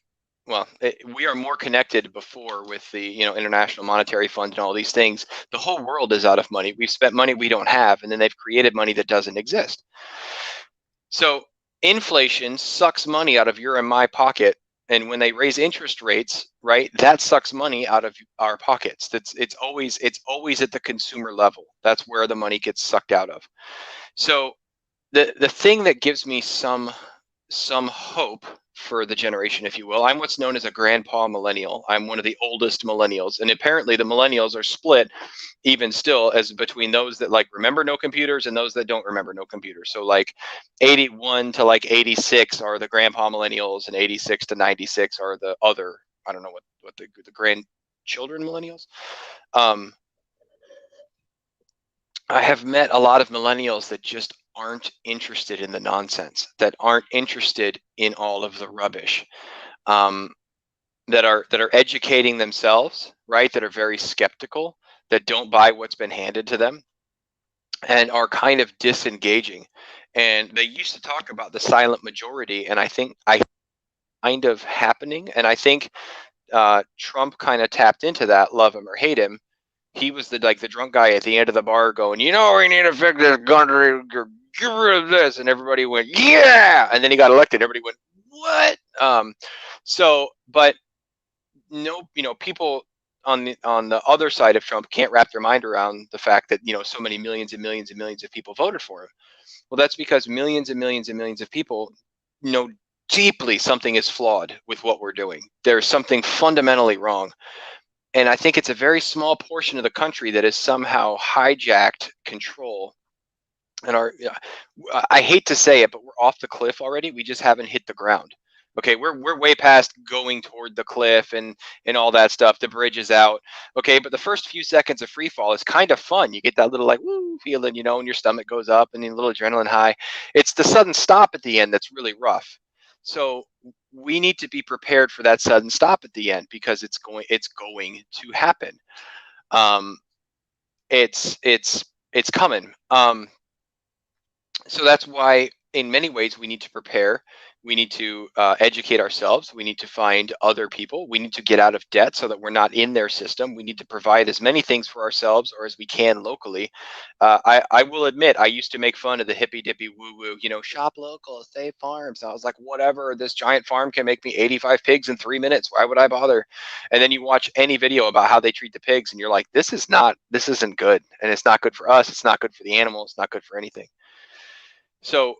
we are more connected before with the International Monetary Fund and all these things. The whole world is out of money. We've spent money we don't have, and then they've created money that doesn't exist. So inflation sucks money out of your and my pocket, and when they raise interest rates, right, that sucks money out of our pockets. It's always at the consumer level. That's where the money gets sucked out of. So the thing that gives me some hope for the generation, if you will, I'm what's known as a grandpa millennial. I'm one of the oldest millennials, and apparently the millennials are split even still as between those that remember no computers and those that don't remember no computers. So 81 to 86 are the grandpa millennials, and 86 to 96 are the other, I don't know what the grandchildren millennials. I have met a lot of millennials that just aren't interested in the nonsense, that aren't interested in all of the rubbish, that are educating themselves, right? That are very skeptical, that don't buy what's been handed to them, and are kind of disengaging. And they used to talk about the silent majority, and I think kind of happening. And I think Trump kind of tapped into that, love him or hate him, He was the drunk guy at the end of the bar going, we need to fix this country, get rid of this, and everybody went, yeah, and then he got elected. Everybody went, what? But no, people on the other side of Trump can't wrap their mind around the fact that so many millions and millions and millions of people voted for him. Well, that's because millions and millions and millions of people know deeply something is flawed with what we're doing. There's something fundamentally wrong. And I think it's a very small portion of the country that has somehow hijacked control. And I hate to say it, but we're off the cliff already. We just haven't hit the ground. Okay, we're way past going toward the cliff and all that stuff. The bridge is out. Okay, but the first few seconds of free fall is kind of fun. You get that little like woo feeling, and your stomach goes up and a little adrenaline high. It's the sudden stop at the end that's really rough. So we need to be prepared for that sudden stop at the end because it's going to happen. It's coming. So that's why in many ways we need to prepare. We need to educate ourselves. We need to find other people. We need to get out of debt so that we're not in their system. We need to provide as many things for ourselves or as we can locally. I will admit, I used to make fun of the hippy dippy woo woo, shop local, save farms. I was like, whatever, this giant farm can make me 85 pigs in 3 minutes. Why would I bother? And then you watch any video about how they treat the pigs and you're like, this isn't good. And it's not good for us. It's not good for the animals. It's not good for anything. So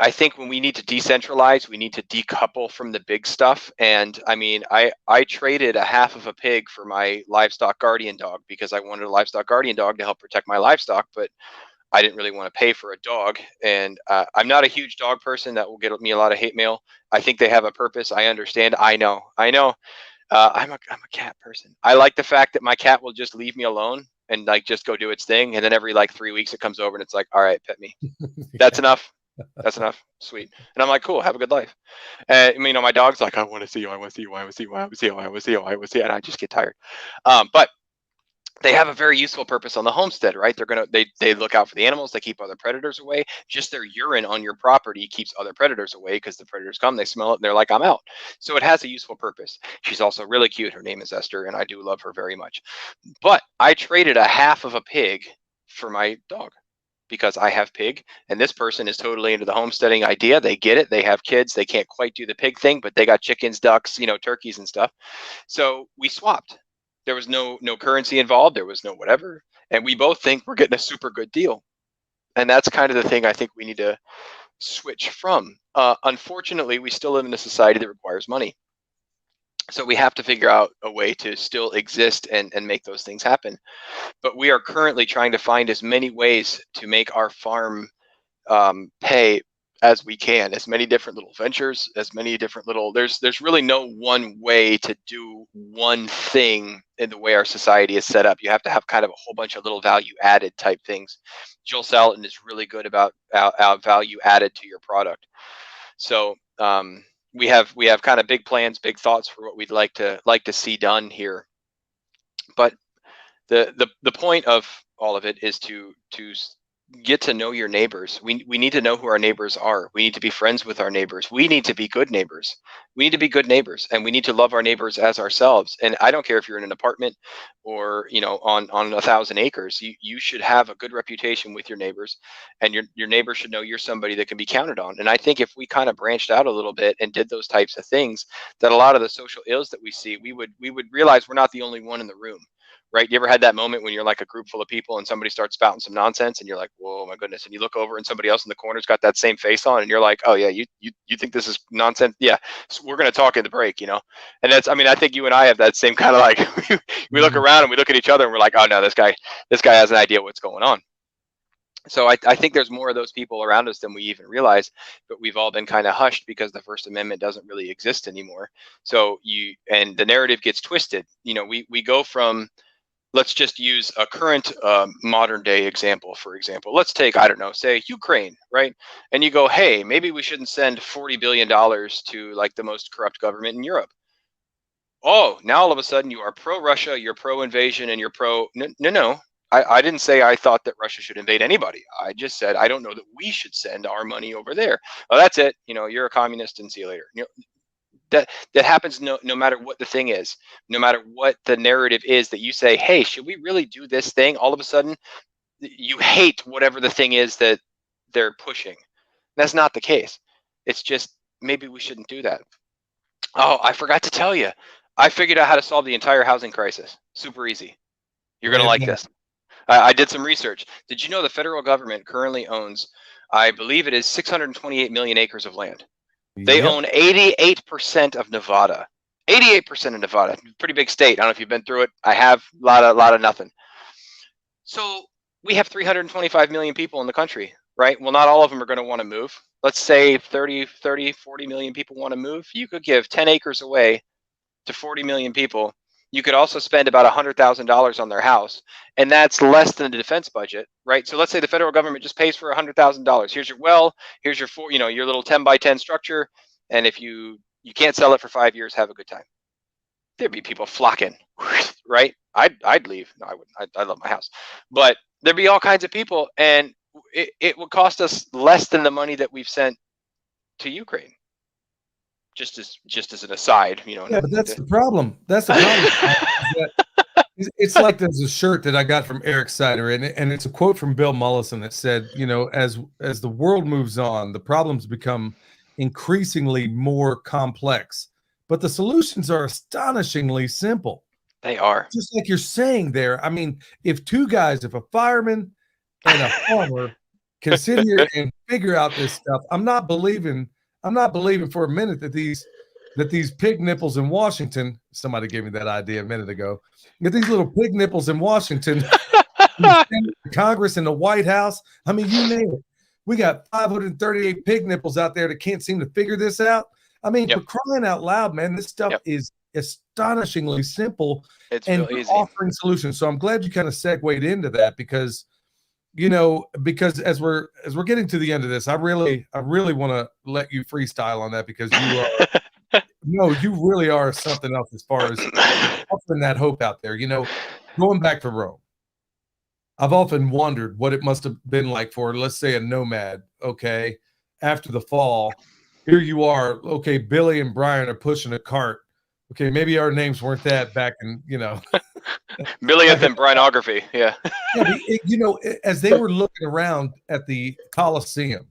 I think when we need to decentralize, we need to decouple from the big stuff. And I mean, I traded a half of a pig for my livestock guardian dog because I wanted a livestock guardian dog to help protect my livestock, but I didn't really want to pay for a dog. And I'm not a huge dog person. That will get me a lot of hate mail. I think they have a purpose. I understand. I know. I'm a cat person. I like the fact that my cat will just leave me alone and like just go do its thing. And then every like 3 weeks it comes over and it's like, all right, pet me. That's enough. That's enough. Sweet. And I'm like, cool, have a good life. And my dog's like, I want to see you, I want to see you, I want to see you, I want to see you, I want to see you, I want to see you, and I just get tired. But they have a very useful purpose on the homestead, right? They look out for the animals, they keep other predators away. Just their urine on your property keeps other predators away because the predators come, they smell it, and they're like, I'm out. So it has a useful purpose. She's also really cute. Her name is Esther, and I do love her very much. But I traded a half of a pig for my dog because I have pig, and this person is totally into the homesteading idea. They get it. They have kids. They can't quite do the pig thing, but they got chickens, ducks, turkeys and stuff. So we swapped. There was no currency involved. There was no whatever. And we both think we're getting a super good deal. And that's kind of the thing I think we need to switch from. Unfortunately, we still live in a society that requires money. So we have to figure out a way to still exist and make those things happen. But we are currently trying to find as many ways to make our farm pay as we can, as many different little ventures, as many different little, there's really no one way to do one thing in the way our society is set up. You have to have kind of a whole bunch of little value added type things. Jill Salatin is really good about value added to your product. So we have kind of big plans, big thoughts for what we'd like to see done here. But the point of all of it is to get to know your neighbors. We need to know who our neighbors are. We need to be friends with our neighbors. We need to be good neighbors. We need to be good neighbors, and we need to love our neighbors as ourselves. And I don't care if you're in an apartment or on 1,000 acres. You should have a good reputation with your neighbors, and your neighbors should know you're somebody that can be counted on. And I think if we kind of branched out a little bit and did those types of things, that a lot of the social ills that we see, we would realize we're not the only one in the room. Right? You ever had that moment when you're like a group full of people and somebody starts spouting some nonsense and you're like, whoa, my goodness. And you look over and somebody else in the corner's got that same face on and you're like, oh yeah, you think this is nonsense? Yeah. So we're going to talk in the break, And that's, I think you and I have that same kind of like, we look around and we look at each other and we're like, oh no, this guy has an idea what's going on. So I think there's more of those people around us than we even realize, but we've all been kind of hushed because the First Amendment doesn't really exist anymore. So and the narrative gets twisted. We go from, let's just use a current modern day example. For example, let's take, I don't know, say Ukraine, right? And you go, hey, maybe we shouldn't send $40 billion to like the most corrupt government in Europe. Oh, now all of a sudden you are pro-Russia, you're pro-invasion, and you're no. I didn't say I thought that Russia should invade anybody. I just said I don't know that we should send our money over there. Oh, that's it. You're a communist and see you later. That happens no matter what the thing is, no matter what the narrative is that you say, hey, should we really do this thing? All of a sudden, you hate whatever the thing is that they're pushing. That's not the case. It's just maybe we shouldn't do that. Oh, I forgot to tell you. I figured out how to solve the entire housing crisis. Super easy. You're going to like this. I did some research. Did you know the federal government currently owns, I believe it is 628 million acres of land? They own 88% of Nevada. 88% of Nevada. Pretty big state. I don't know if you've been through it. I have. A lot of nothing. So we have 325 million people in the country, right? Well, not all of them are going to want to move. Let's say 40 million people want to move. You could give 10 acres away to 40 million people. You could also spend about $100,000 on their house, and that's less than the defense budget, right? So let's say the federal government just pays for $100,000. Here's your well, here's your your little 10 by 10 structure, and if you can't sell it for 5 years, have a good time. There'd be people flocking, right? I'd leave. No, I wouldn't. I love my house, but there'd be all kinds of people, and it would cost us less than the money that we've sent to Ukraine. Just as an aside, Yeah, but that's the problem. That's the problem. It's like there's a shirt that I got from Eric Sider, and it's a quote from Bill Mollison that said, as the world moves on, the problems become increasingly more complex, but the solutions are astonishingly simple. They are. Just like you're saying there. I mean, if a fireman and a farmer can sit here and figure out this stuff, I'm not believing for a minute that these pig nipples in Washington, somebody gave me that idea a minute ago, that these little pig nipples in Washington, Congress and the White House, I mean, you name it. We got 538 pig nipples out there that can't seem to figure this out. I mean, for crying out loud, man, this stuff is astonishingly simple. It's and real easy. Offering solutions. So I'm glad you kind of segued into that because as we're getting to the end of this, I really want to let you freestyle on that because you really are something else as far as offering that hope out there. Going back to Rome, I've often wondered what it must have been like for, let's say, a nomad. Okay, after the fall, here you are. Okay, Billy and Brian are pushing a cart. Okay, maybe our names weren't that back in, Billionth and Brianography, yeah. As they were looking around at the Colosseum,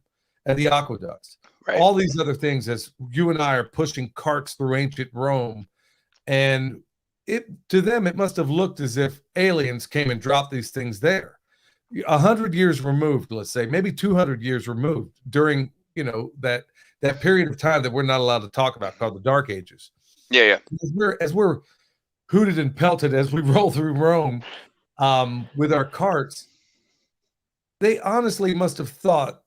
at the aqueducts, all these other things, as you and I are pushing carts through ancient Rome, and to them it must have looked as if aliens came and dropped these things there. 100 years removed, let's say, maybe 200 years removed, during that period of time that we're not allowed to talk about, called the Dark Ages. Yeah. As we're hooted and pelted as we roll through Rome with our carts, they honestly must have thought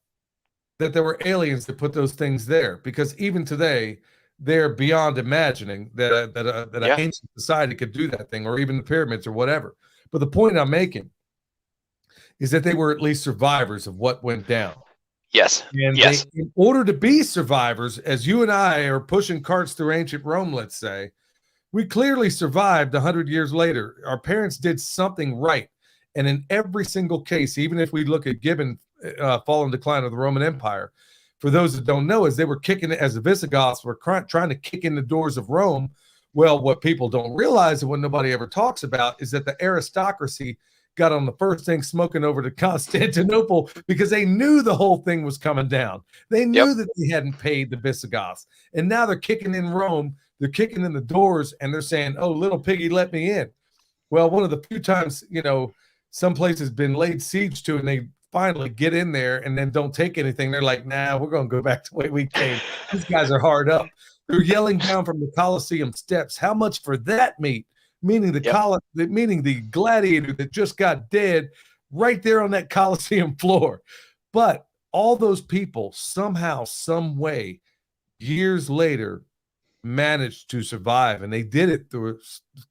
that there were aliens that put those things there, because even today they're beyond imagining that an ancient society could do that thing, or even the pyramids or whatever. But the point I'm making is that they were at least survivors of what went down. Yes. And in order to be survivors, as you and I are pushing carts through ancient Rome, let's say, we clearly survived 100 years later. Our parents did something right. And in every single case, even if we look at Gibbon, Fall and Decline of the Roman Empire, for those that don't know, as they were kicking, as the Visigoths were trying to kick in the doors of Rome, well, what people don't realize and what nobody ever talks about is that the aristocracy got on the first thing smoking over to Constantinople because they knew the whole thing was coming down. They knew that they hadn't paid the Visigoths. And now they're kicking in Rome. They're kicking in the doors and they're saying, oh, little piggy, let me in. Well, one of the few times, some place has been laid siege to and they finally get in there and then don't take anything. They're like, nah, we're going to go back to the way we came. These guys are hard up. They're yelling down from the Colosseum steps, how much for that meat? Meaning meaning the gladiator that just got dead right there on that Colosseum floor. But all those people somehow, some way, years later, managed to survive, and they did it through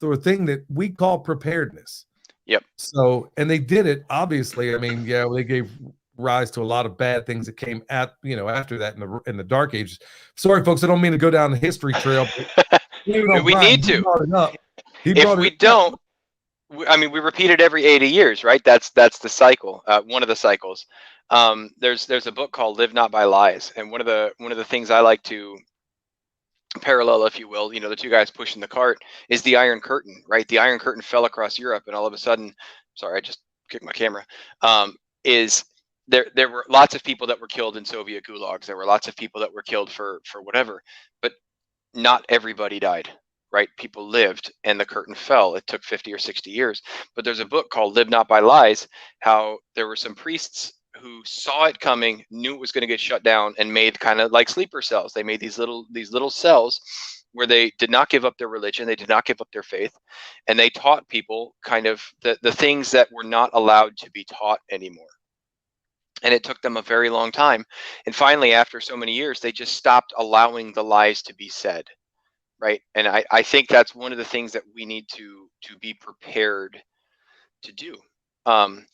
a thing that we call preparedness. Yep. So, and they did it, obviously. I mean, they gave rise to a lot of bad things that came after that in the Dark Ages. Sorry, folks, I don't mean to go down the history trail. But we need to. If we don't, I mean, we repeat it every 80 years, right? That's the cycle. One of the cycles. There's a book called "Live Not by Lies," and one of the things I like to parallel, if you will, the two guys pushing the cart, is the Iron Curtain, right? The Iron Curtain fell across Europe, and all of a sudden, sorry, I just kicked my camera. Is there were lots of people that were killed in Soviet gulags. There were lots of people that were killed for whatever, but not everybody died, right? People lived, and the curtain fell. It took 50 or 60 years. But there's a book called Live Not by Lies, how there were some priests who saw it coming, knew it was going to get shut down, and made kind of like sleeper cells. They made these little cells where they did not give up their religion, they did not give up their faith, and they taught people kind of the things that were not allowed to be taught anymore. And it took them a very long time. And finally, after so many years, they just stopped allowing the lies to be said, right? And I think that's one of the things that we need to be prepared to do. Um,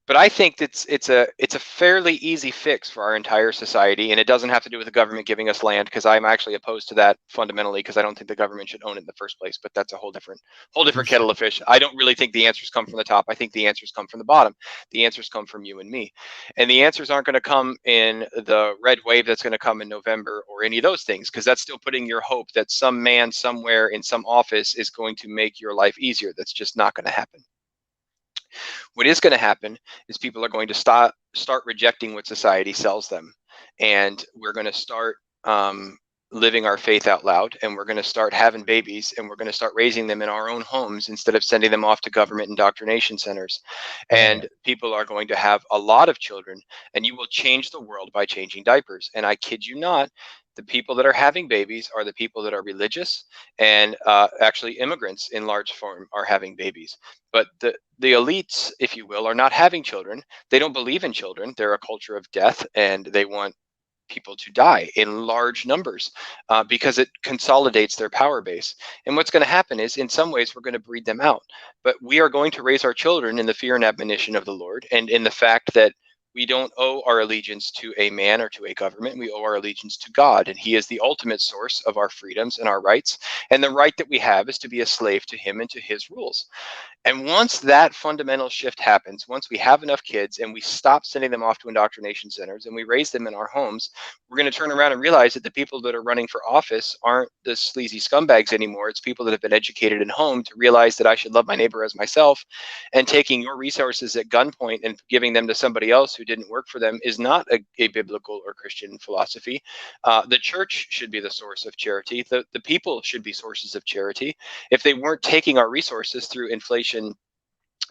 but I think it's a fairly easy fix for our entire society, and it doesn't have to do with the government giving us land, because I'm actually opposed to that fundamentally, because I don't think the government should own it in the first place. But that's a whole different Touche. kettle of fish. I don't really think the answers come from the top. I think the answers come from the bottom. The answers come from you and me, and the answers aren't going to come in the red wave that's going to come in November or any of those things, because that's still putting your hope that some man somewhere in some office is going to make your life easier. That's just not going to happen. What is going to happen is people are going to start rejecting what society sells them, and we're going to start living our faith out loud, and we're going to start having babies, and we're going to start raising them in our own homes instead of sending them off to government indoctrination centers. Man, And people are going to have a lot of children, and you will change the world by changing diapers. And I kid you not, the people that are having babies are the people that are religious, and actually immigrants in large form are having babies. But the elites, if you will, are not having children. They don't believe in children. They're a culture of death, and they want people to die in large numbers because it consolidates their power base. And what's going to happen is, in some ways, we're going to breed them out. But we are going to raise our children in the fear and admonition of the Lord, and in the fact that we don't owe our allegiance to a man or to a government. We owe our allegiance to God, and He is the ultimate source of our freedoms and our rights. And the right that we have is to be a slave to Him and to His rules. And once that fundamental shift happens, once we have enough kids and we stop sending them off to indoctrination centers and we raise them in our homes, we're going to turn around and realize that the people that are running for office aren't the sleazy scumbags anymore. It's people that have been educated at home to realize that I should love my neighbor as myself. And taking your resources at gunpoint and giving them to somebody else who didn't work for them is not a biblical or Christian philosophy. The church should be the source of charity. The people should be sources of charity. If they weren't taking our resources through inflation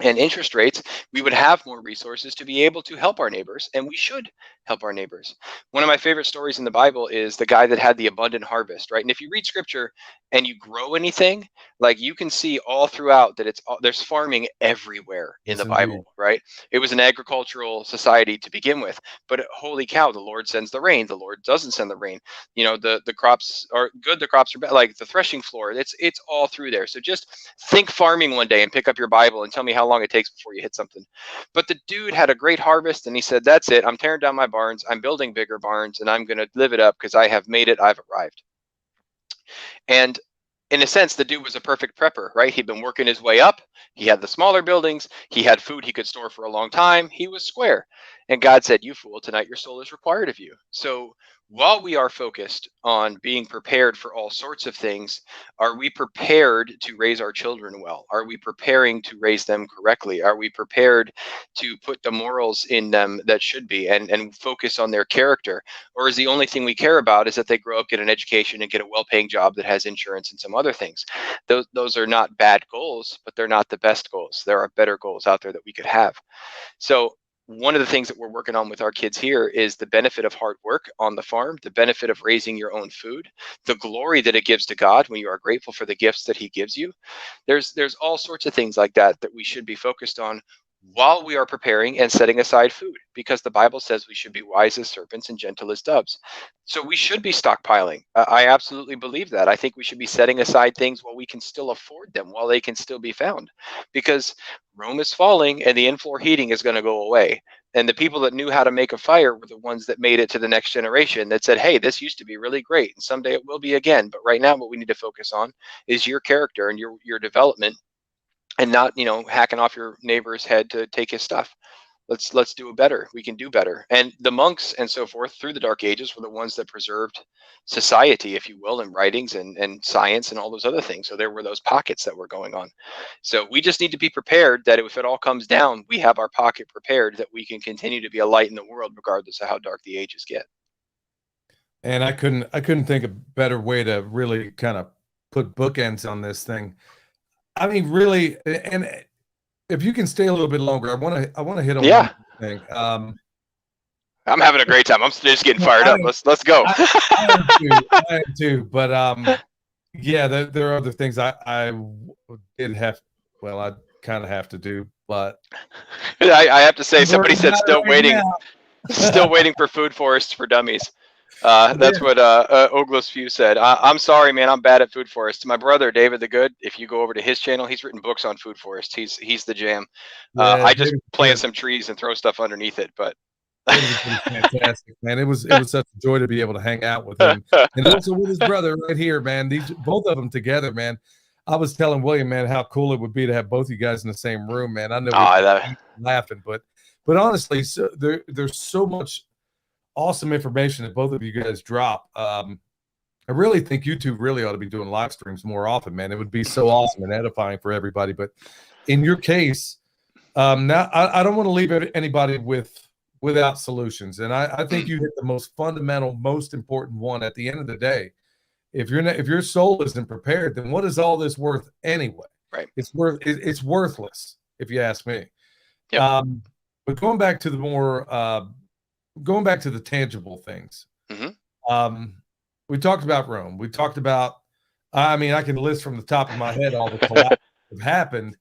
and interest rates, we would have more resources to be able to help our neighbors, and we should help our neighbors. One of my favorite stories in the Bible is the guy that had the abundant harvest, right? And if you read scripture and you grow anything, like, you can see all throughout that there's farming everywhere in yes, the indeed. Bible, right? It was an agricultural society to begin with, but holy cow, the Lord sends the rain, the Lord doesn't send the rain. The crops are good, the crops are bad, like the threshing floor, it's all through there. So just think farming one day and pick up your Bible and tell me how long it takes before you hit something. But the dude had a great harvest, and he said, that's it, I'm tearing down my barns, I'm building bigger barns, and I'm going to live it up because I have made it, I've arrived. And in a sense, the dude was a perfect prepper, right? He'd been working his way up. He had the smaller buildings. He had food he could store for a long time. He was square. And God said, you fool, tonight your soul is required of you. So while we are focused on being prepared for all sorts of things, are we prepared to raise our children well? Are we preparing to raise them correctly? Are we prepared to put the morals in them that should be, and focus on their character? Or is the only thing we care about is that they grow up, get an education, and get a well-paying job that has insurance and some other things? Those are not bad goals, but they're not the best goals. There are better goals out there that we could have. So one of the things that we're working on with our kids here is the benefit of hard work on the farm, the benefit of raising your own food, the glory that it gives to God when you are grateful for the gifts that He gives you. There's all sorts of things like that that we should be focused on while we are preparing and setting aside food, because the Bible says we should be wise as serpents and gentle as doves. So we should be stockpiling. I absolutely believe that. I think we should be setting aside things while we can still afford them, while they can still be found, because Rome is falling and the in-floor heating is going to go away. And the people that knew how to make a fire were the ones that made it to the next generation, that said, hey, this used to be really great, and someday it will be again. But right now, what we need to focus on is your character and your development, and not hacking off your neighbor's head to take his stuff. let's do it better. We can do better. And the monks and so forth through the Dark Ages were the ones that preserved society, if you will, and writings and science and all those other things. So there were those pockets that were going on. So we just need to be prepared that if it all comes down, we have our pocket prepared, that we can continue to be a light in the world regardless of how dark the ages get. And I couldn't think of a better way to really kind of put bookends on this thing. I mean, really, and if you can stay a little bit longer, I want to hit on one Yeah, thing. I'm having a great time. I'm just getting fired up. Let's go. I am too. I am too. But yeah, there are other things I did have. Well, I kind of have to do, but I have to say, I'm somebody working said on still it right waiting, now. still waiting for food forests for dummies. That's Yeah, what Oglos Few said. I'm sorry, man. I'm bad at food forests. My brother David the Good. If you go over to his channel, he's written books on food forests. He's the jam. yeah, I just David's plant good. some trees and throw stuff underneath it. But David's been fantastic, man. It was such a joy to be able to hang out with him, and also with his brother right here, man. These both of them together, man. I was telling William, man, how cool it would be to have both you guys in the same room, man. I know we'd oh, be that, laughing, but honestly, so there's so much awesome information that both of you guys drop. I really think YouTube really ought to be doing live streams more often, man. It would be so awesome and edifying for everybody. But in your case, now I don't want to leave anybody without solutions, and I think you hit the most fundamental, most important one at the end of the day. If your soul isn't prepared, then what is all this worth anyway? right. It's worthless, if you ask me. Yep. But going back to going back to the tangible things. Mm-hmm. We talked about Rome. We talked about, I mean, I can list from the top of my head all the collapse that have happened.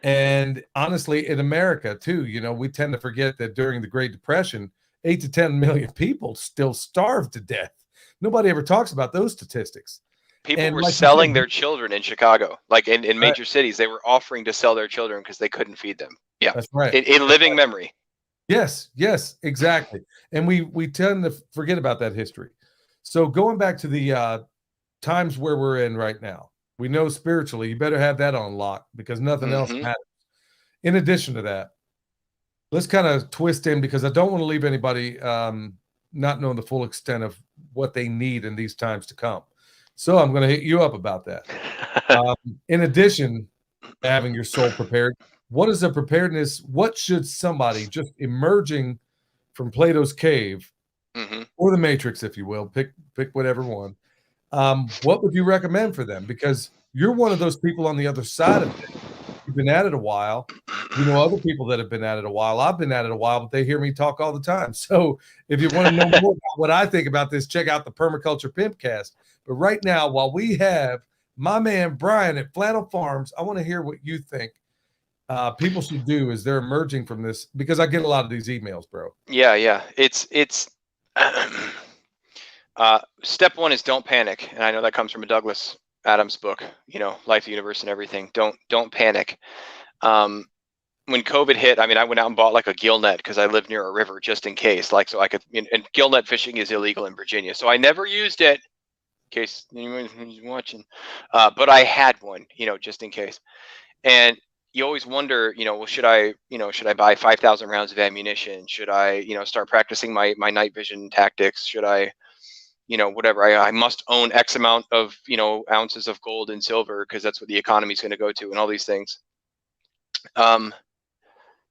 And honestly, in America too, you know, we tend to forget that during the Great Depression, 8 to 10 million people still starved to death. Nobody ever talks about those statistics. People And were like you said, selling their children in Chicago, like in right, major cities. They were offering to sell their children because they couldn't feed them. Yeah, that's right. in living memory. Yes, yes, exactly. And we tend to forget about that history. So going back to the times where we're in right now, we know spiritually you better have that on lock because nothing else Mm-hmm. matters. In addition to that, let's kind of twist in because I don't want to leave anybody not knowing the full extent of what they need in these times to come. So I'm going to hit you up about that. In addition to having your soul prepared, what is the preparedness? What should somebody just emerging from Plato's cave Mm-hmm. or the Matrix, if you will, pick whatever one. What would you recommend for them? Because you're one of those people on the other side of it. You've been at it a while. You know other people that have been at it a while. I've been at it a while, but they hear me talk all the time. So if you want to know more about what I think about this, check out the Permaculture Pimpcast. But right now, while we have my man Brian at Flannel Farms, I want to hear what you think people should do as they're emerging from this because I get a lot of these emails, bro. Yeah. It's step one is don't panic, and I know that comes from a Douglas Adams book, you know, Life, the Universe, and Everything. Don't panic. When COVID hit, I mean, I went out and bought like a gill net because I live near a river just in case, like so I could. And gill net fishing is illegal in Virginia, so I never used it in case anyone's watching. But I had one, you know, just in case. And you always wonder, you know, well, should I buy 5,000 rounds of ammunition? Should I, you know, start practicing my night vision tactics? Should I, you know, whatever? I must own X amount of, you know, ounces of gold and silver because that's what the economy is going to go to, and all these things.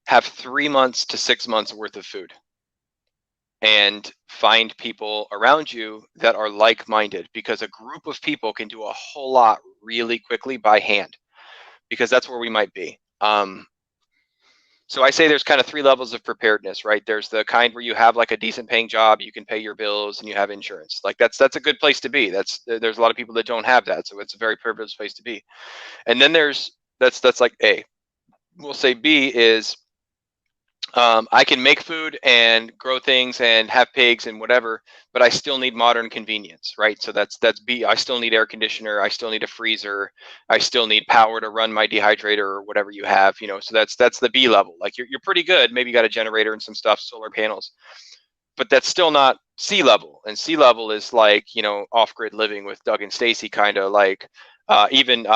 Have 3 months to 6 months worth of food, and find people around you that are like-minded, because a group of people can do a whole lot really quickly by hand, because that's where we might be. So I say there's kind of 3 levels of preparedness, right? There's the kind where you have like a decent paying job, you can pay your bills, and you have insurance. Like that's a good place to be. There's a lot of people that don't have that, so it's a very privileged place to be. And then that's like A. We'll say B is I can make food and grow things and have pigs and whatever, but I still need modern convenience, right? So that's B. I still need air conditioner. I still need a freezer. I still need power to run my dehydrator or whatever you have, you know. So that's the B level. Like you're pretty good. Maybe you got a generator and some stuff, solar panels, but that's still not C level. And C level is like, you know, off grid living with Doug and Stacy, kind of like even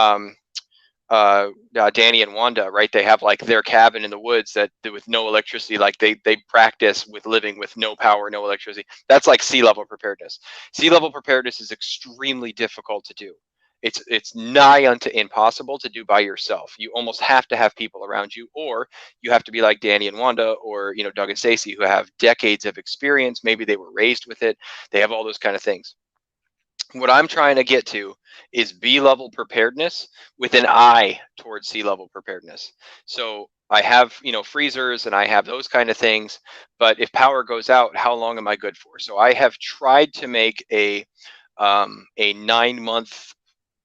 Danny and Wanda, right? They have like their cabin in the woods that with no electricity, like they practice with living with no power, no electricity. That's like sea level preparedness. Sea level preparedness is extremely difficult to do. It's nigh unto impossible to do by yourself. You almost have to have people around you, or you have to be like Danny and Wanda, or Doug and Stacy, who have decades of experience. Maybe they were raised with it. They have all those kind of things. What I'm trying to get to is B-level preparedness with an eye towards sea-level preparedness. So I have, freezers and I have those kind of things, but if power goes out, how long am I good for? So I have tried to make a 9-month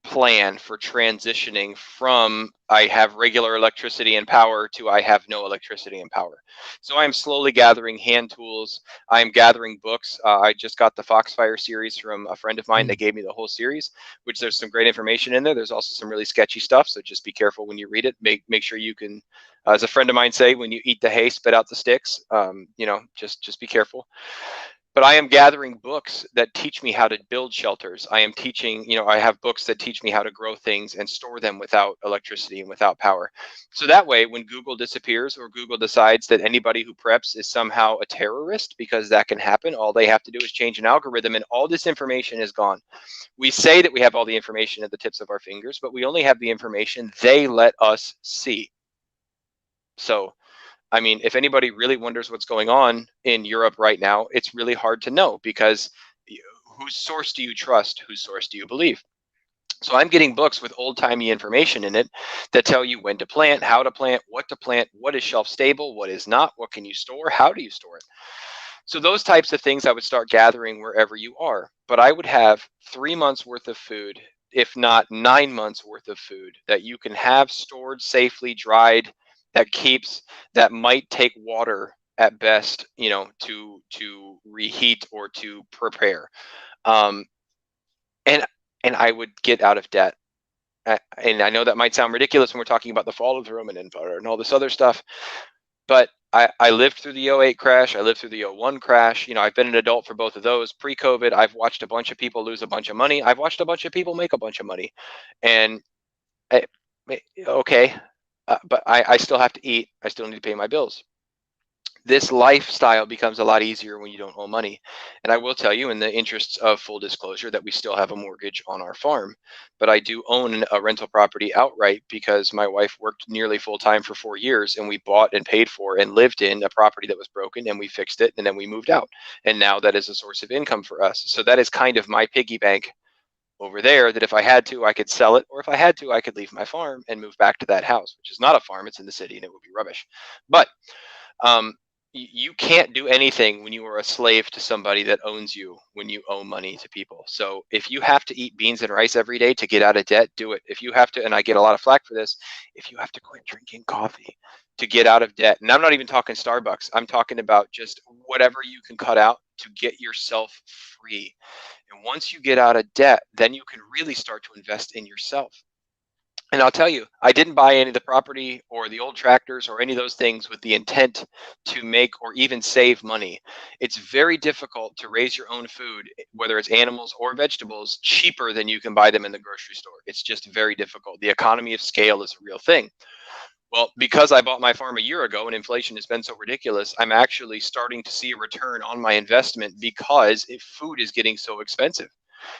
plan for transitioning from I have regular electricity and power to I have no electricity and power. So I'm slowly gathering hand tools. I'm gathering books. I just got the Foxfire series from a friend of mine that gave me the whole series, which there's some great information in there. There's also some really sketchy stuff. So just be careful when you read it. Make sure you can, as a friend of mine say, when you eat the hay, spit out the sticks. Just be careful. But I am gathering books that teach me how to build shelters. I am teaching, I have books that teach me how to grow things and store them without electricity and without power. So that way, when Google disappears or Google decides that anybody who preps is somehow a terrorist, because that can happen, all they have to do is change an algorithm and all this information is gone. We say that we have all the information at the tips of our fingers, but we only have the information they let us see. So I mean, if anybody really wonders what's going on in Europe right now, it's really hard to know, because whose source do you trust? Whose source do you believe? So I'm getting books with old-timey information in it that tell you when to plant, how to plant, what is shelf stable, what is not, what can you store, how do you store it. So those types of things I would start gathering wherever you are. But I would have 3 months worth of food, if not 9 months worth of food, that you can have stored safely, dried, that might take water at best, to reheat or to prepare. Um, and and I would get out of debt. And I know that might sound ridiculous when we're talking about the fall of the Roman Empire and all this other stuff, but I lived through the '08 crash. I lived through the '01 crash. I've been an adult for both of those. Pre-COVID, I've watched a bunch of people lose a bunch of money. I've watched a bunch of people make a bunch of money. And I, okay, but I still have to eat. I still need to pay my bills. This lifestyle becomes a lot easier when you don't owe money. And I will tell you, in the interests of full disclosure, that we still have a mortgage on our farm, but I do own a rental property outright because my wife worked nearly full time for 4 years, and we bought and paid for and lived in a property that was broken, and we fixed it, and then we moved out. And now that is a source of income for us. So that is kind of my piggy bank over there, that if I had to, I could sell it, or if I had to, I could leave my farm and move back to that house, which is not a farm, it's in the city, and it would be rubbish. But um, you can't do anything when you are a slave to somebody that owns you, when you owe money to people. So if you have to eat beans and rice every day to get out of debt, do it. If you have to, and I get a lot of flack for this, if you have to quit drinking coffee to get out of debt, and I'm not even talking Starbucks, I'm talking about just whatever you can cut out to get yourself free. And once you get out of debt, then you can really start to invest in yourself. And I'll tell you, I didn't buy any of the property or the old tractors or any of those things with the intent to make or even save money. It's very difficult to raise your own food, whether it's animals or vegetables, cheaper than you can buy them in the grocery store. It's just very difficult. The economy of scale is a real thing. Well, because I bought my farm a year ago and inflation has been so ridiculous, I'm actually starting to see a return on my investment because food is getting so expensive.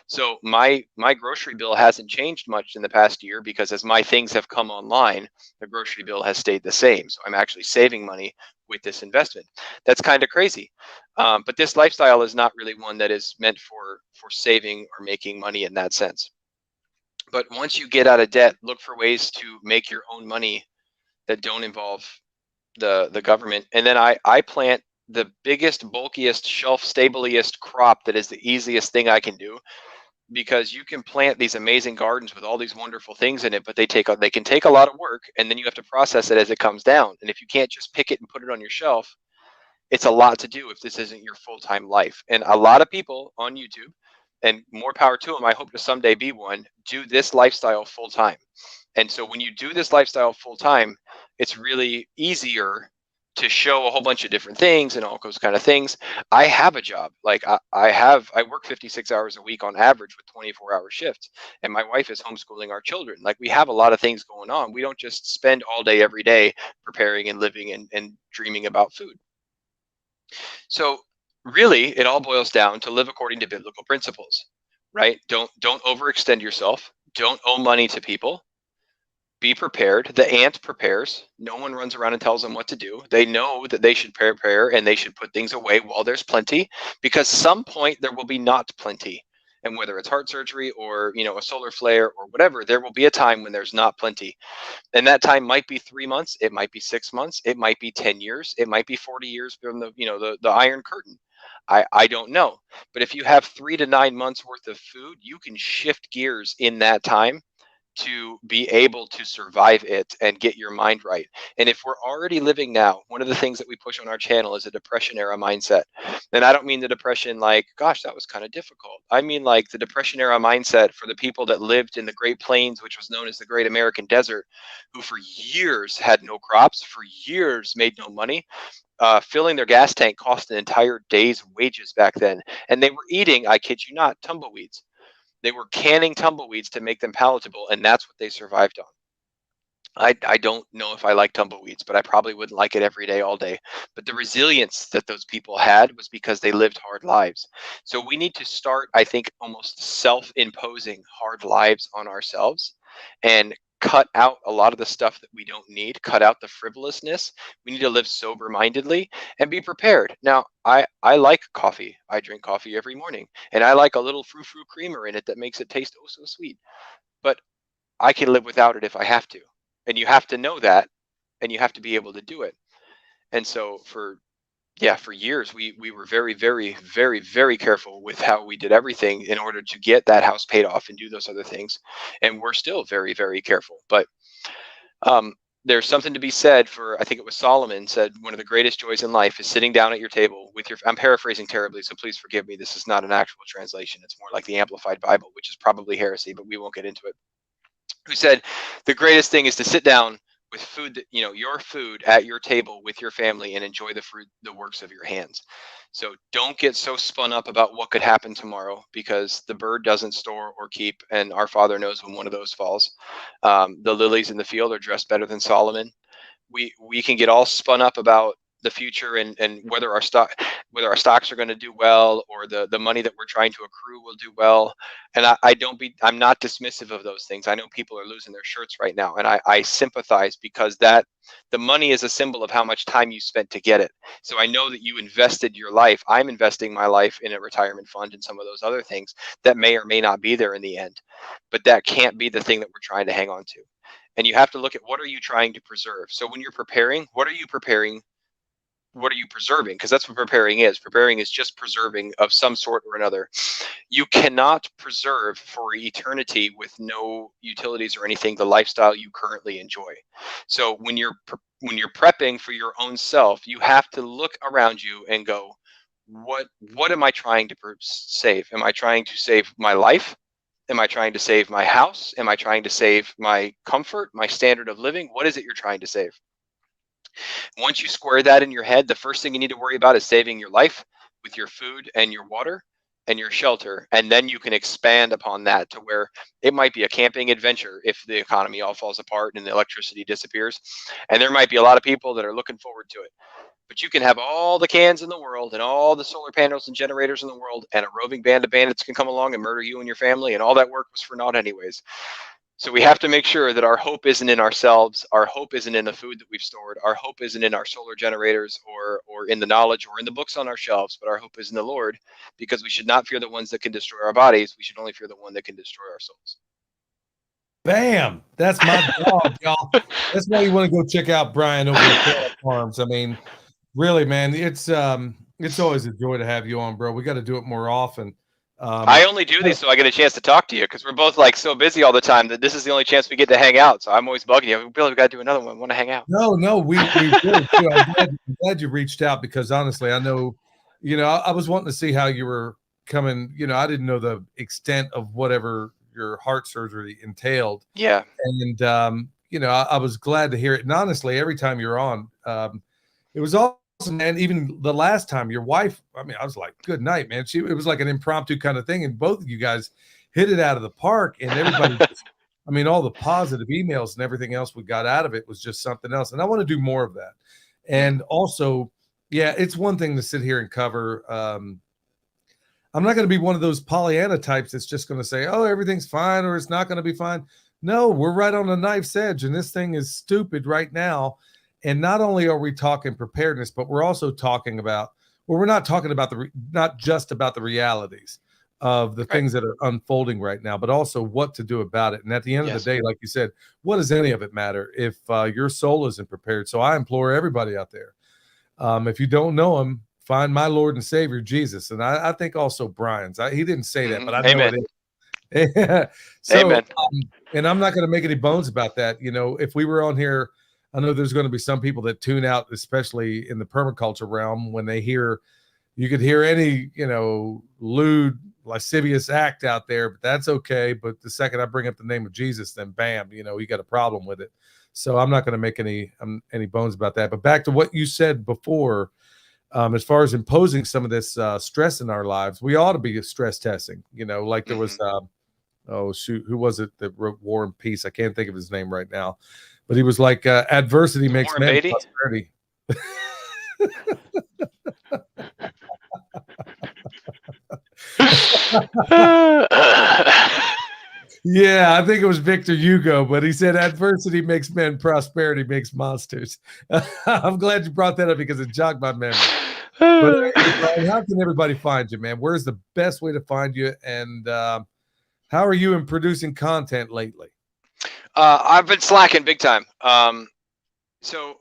So my grocery bill hasn't changed much in the past year, because as my things have come online, the grocery bill has stayed the same. So I'm actually saving money with this investment. That's kind of crazy. But this lifestyle is not really one that is meant for saving or making money in that sense. But once you get out of debt, look for ways to make your own money that don't involve the government. And then I plant the biggest, bulkiest, shelf stabliest crop that is the easiest thing I can do, because you can plant these amazing gardens with all these wonderful things in it, but they can take a lot of work, and then you have to process it as it comes down. And if you can't just pick it and put it on your shelf, it's a lot to do if this isn't your full-time life. And a lot of people on YouTube, and more power to them, I hope to someday be one, do this lifestyle full time. And so when you do this lifestyle full time, it's really easier to show a whole bunch of different things and all those kind of things, I have a job. Like I work 56 hours a week on average with 24-hour shifts, and my wife is homeschooling our children. Like we have a lot of things going on. We don't just spend all day every day preparing and living and dreaming about food. So really, it all boils down to live according to biblical principles, right? Don't overextend yourself. Don't owe money to people. Be prepared. The ant prepares. No one runs around and tells them what to do. They know that they should prepare and they should put things away while there's plenty, because some point there will be not plenty. And whether it's heart surgery or, a solar flare or whatever, there will be a time when there's not plenty. And that time might be 3 months, it might be 6 months, it might be 10 years, it might be 40 years from the Iron Curtain. I don't know. But if you have 3 to 9 months worth of food, you can shift gears in that time to be able to survive it and get your mind right. And if we're already living now, one of the things that we push on our channel is a depression era mindset. And I don't mean the depression like, gosh, that was kind of difficult. I mean like the depression era mindset for the people that lived in the Great Plains, which was known as the Great American Desert, who for years had no crops, for years made no money. Filling their gas tank cost an entire day's wages back then. And they were eating, I kid you not, tumbleweeds. They were canning tumbleweeds to make them palatable, and that's what they survived on. I don't know if I like tumbleweeds, but I probably wouldn't like it every day, all day. But the resilience that those people had was because they lived hard lives. So we need to start, I think, almost self-imposing hard lives on ourselves and cut out a lot of the stuff that we don't need, cut out the frivolousness. We need to live sober-mindedly and be prepared. Now, I like coffee. I drink coffee every morning, and I like a little frou-frou creamer in it that makes it taste oh so sweet. But I can live without it if I have to. And you have to know that, and you have to be able to do it. And so for years we were very, very, very, very careful with how we did everything in order to get that house paid off and do those other things. And we're still very, very careful. But there's something to be said for, I think it was Solomon said, one of the greatest joys in life is sitting down at your table with your, I'm paraphrasing terribly, so please forgive me. This is not an actual translation. It's more like the Amplified Bible, which is probably heresy, but we won't get into it. Who said the greatest thing is to sit down with food that, your food at your table with your family and enjoy the fruit, the works of your hands. So don't get so spun up about what could happen tomorrow, because the bird doesn't store or keep, and our Father knows when one of those falls. The lilies in the field are dressed better than Solomon. We can get all spun up about the future and whether our stocks are going to do well, or the money that we're trying to accrue will do well. And I'm not dismissive of those things. I know people are losing their shirts right now, and I sympathize, because that the money is a symbol of how much time you spent to get it. So I know that you invested your life. I'm investing my life in a retirement fund and some of those other things that may or may not be there in the end, but that can't be the thing that we're trying to hang on to. And you have to look at, what are you trying to preserve? So when you're preparing, what are you preparing? What are you preserving? Because that's what preparing is. Preparing is just preserving of some sort or another. You cannot preserve for eternity with no utilities or anything the lifestyle you currently enjoy. So when you're prepping for your own self, you have to look around you and go, what am I trying to save? Am I trying to save my life? Am I trying to save my house? Am I trying to save my comfort, my standard of living? What is it you're trying to save? Once you square that in your head, the first thing you need to worry about is saving your life with your food and your water and your shelter. And then you can expand upon that to where it might be a camping adventure if the economy all falls apart and the electricity disappears. And there might be a lot of people that are looking forward to it. But you can have all the cans in the world and all the solar panels and generators in the world, and a roving band of bandits can come along and murder you and your family, and all that work was for naught anyways. So we have to make sure that our hope isn't in ourselves. Our hope isn't in the food that we've stored. Our hope isn't in our solar generators or in the knowledge or in the books on our shelves, but our hope is in the Lord, because we should not fear the ones that can destroy our bodies. We should only fear the one that can destroy our souls. Bam! That's my dog, y'all. That's why you want to go check out Brian over at Flannel Farms. I mean, really, man, it's always a joy to have you on, bro. We got to do it more often. I only do these so I get a chance to talk to you, because we're both like so busy all the time that this is the only chance we get to hang out. So I'm always bugging you. Billy, we got to do another one. Want to hang out? No, we really do. I'm glad you reached out, because honestly, I know, I was wanting to see how you were coming. I didn't know the extent of whatever your heart surgery entailed. Yeah. And I was glad to hear it. And honestly, every time you're on, It was awesome, man. Even the last time, your wife, I mean, I was like, good night, man. It was like an impromptu kind of thing. And both of you guys hit it out of the park. And everybody, I mean, all the positive emails and everything else we got out of it was just something else. And I want to do more of that. And also, yeah, it's one thing to sit here and cover. I'm not going to be one of those Pollyanna types that's just going to say, oh, everything's fine or it's not going to be fine. No, we're right on the knife's edge, and this thing is stupid right now. And not only are we talking preparedness, but we're also talking about, well, we're not talking about not just about the realities of the things that are unfolding right now, but also what to do about it. And at the end of the day, like you said, what does any of it matter if your soul isn't prepared? So I implore everybody out there, if you don't know him, find my Lord and Savior, Jesus. And I think also Brian's. He didn't say that, but I know it is. So, and I'm not going to make any bones about that. You know, if we were on here, I know there's going to be some people that tune out, especially in the permaculture realm, when they hear, you could hear any, you know, lewd, lascivious act out there, but that's okay. But the second I bring up the name of Jesus, then bam, you know, you got a problem with it. So I'm not going to make any bones about that. But back to what you said before, as far as imposing some of this stress in our lives, we ought to be stress testing. You know, like there was, oh shoot, who was it that wrote War and Peace? I can't think of his name right now, but he was like, adversity makes Warren men Beatty? prosperity. Yeah, I think it was Victor Hugo, but he said adversity makes men, prosperity makes monsters. I'm glad you brought that up because it jogged my memory. But Brian, how can everybody find you, man? Where's the best way to find you? And how are you in producing content lately? I've been slacking big time. So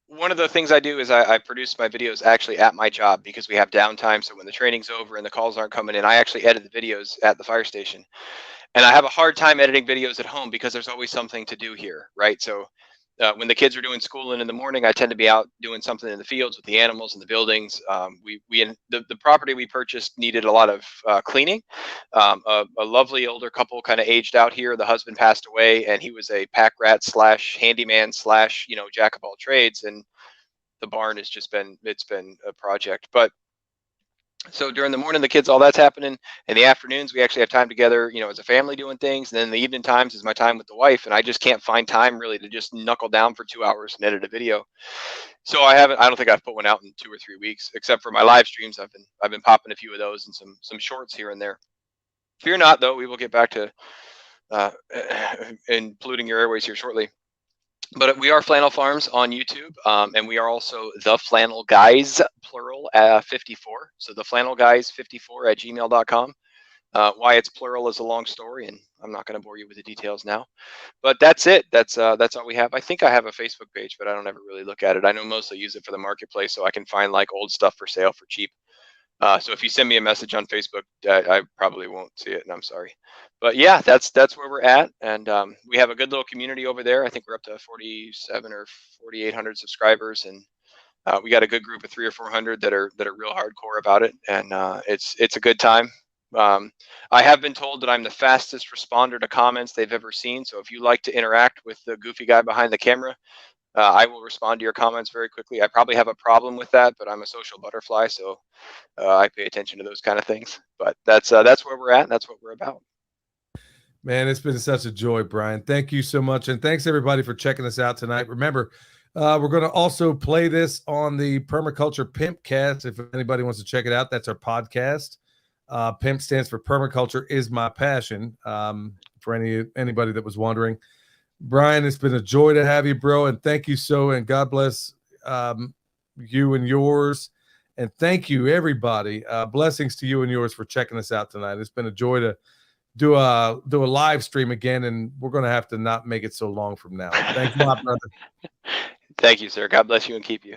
one of the things I do is I produce my videos actually at my job because we have downtime. So when the training's over and the calls aren't coming in, I actually edit the videos at the fire station. And I have a hard time editing videos at home because there's always something to do here, right? So when the kids are doing schooling in the morning, I tend to be out doing something in the fields with the animals and the buildings. The property we purchased needed a lot of cleaning. A lovely older couple kind of aged out here. The husband passed away, and he was a pack rat / handyman / jack of all trades. And the barn has just been a project. But so during the morning, the kids, all that's happening. In the afternoons, we actually have time together, as a family doing things. And then the evening times is my time with the wife. And I just can't find time really to just knuckle down for 2 hours and edit a video. So I don't think I've put one out in 2 or 3 weeks, except for my live streams. I've been popping a few of those and some shorts here and there. Fear not, though, we will get back to including your airways here shortly. But we are Flannel Farms on YouTube, and we are also the Flannel Guys, plural, 54. So the Flannel Guys 54 at gmail.com. Why it's plural is a long story, and I'm not going to bore you with the details now. But that's it. That's all we have. I think I have a Facebook page, but I don't ever really look at it. I know mostly use it for the marketplace, so I can find like old stuff for sale for cheap. So if you send me a message on Facebook, I probably won't see it, and I'm sorry. But yeah, that's where we're at, and we have a good little community over there. I think we're up to 47 or 4,800 subscribers, and we got a good group of 300 or 400 that are real hardcore about it, and it's a good time. I have been told that I'm the fastest responder to comments they've ever seen. So if you like to interact with the goofy guy behind the camera, I will respond to your comments very quickly. I probably have a problem with that, but I'm a social butterfly, so I pay attention to those kind of things. But that's where we're at, and that's what we're about. Man, it's been such a joy, Brian. Thank you so much, and thanks everybody for checking us out tonight. Remember, we're going to also play this on the Permaculture Pimpcast. If anybody wants to check it out, that's our podcast. PIMP stands for Permaculture is My Passion. For anybody that was wondering. Brian, it's been a joy to have you, bro, and thank you and God bless you and yours, and thank you, everybody. Blessings to you and yours for checking us out tonight. It's been a joy to do a live stream again, and we're going to have to not make it so long from now. Thanks a lot, brother. Thank you, sir. God bless you and keep you.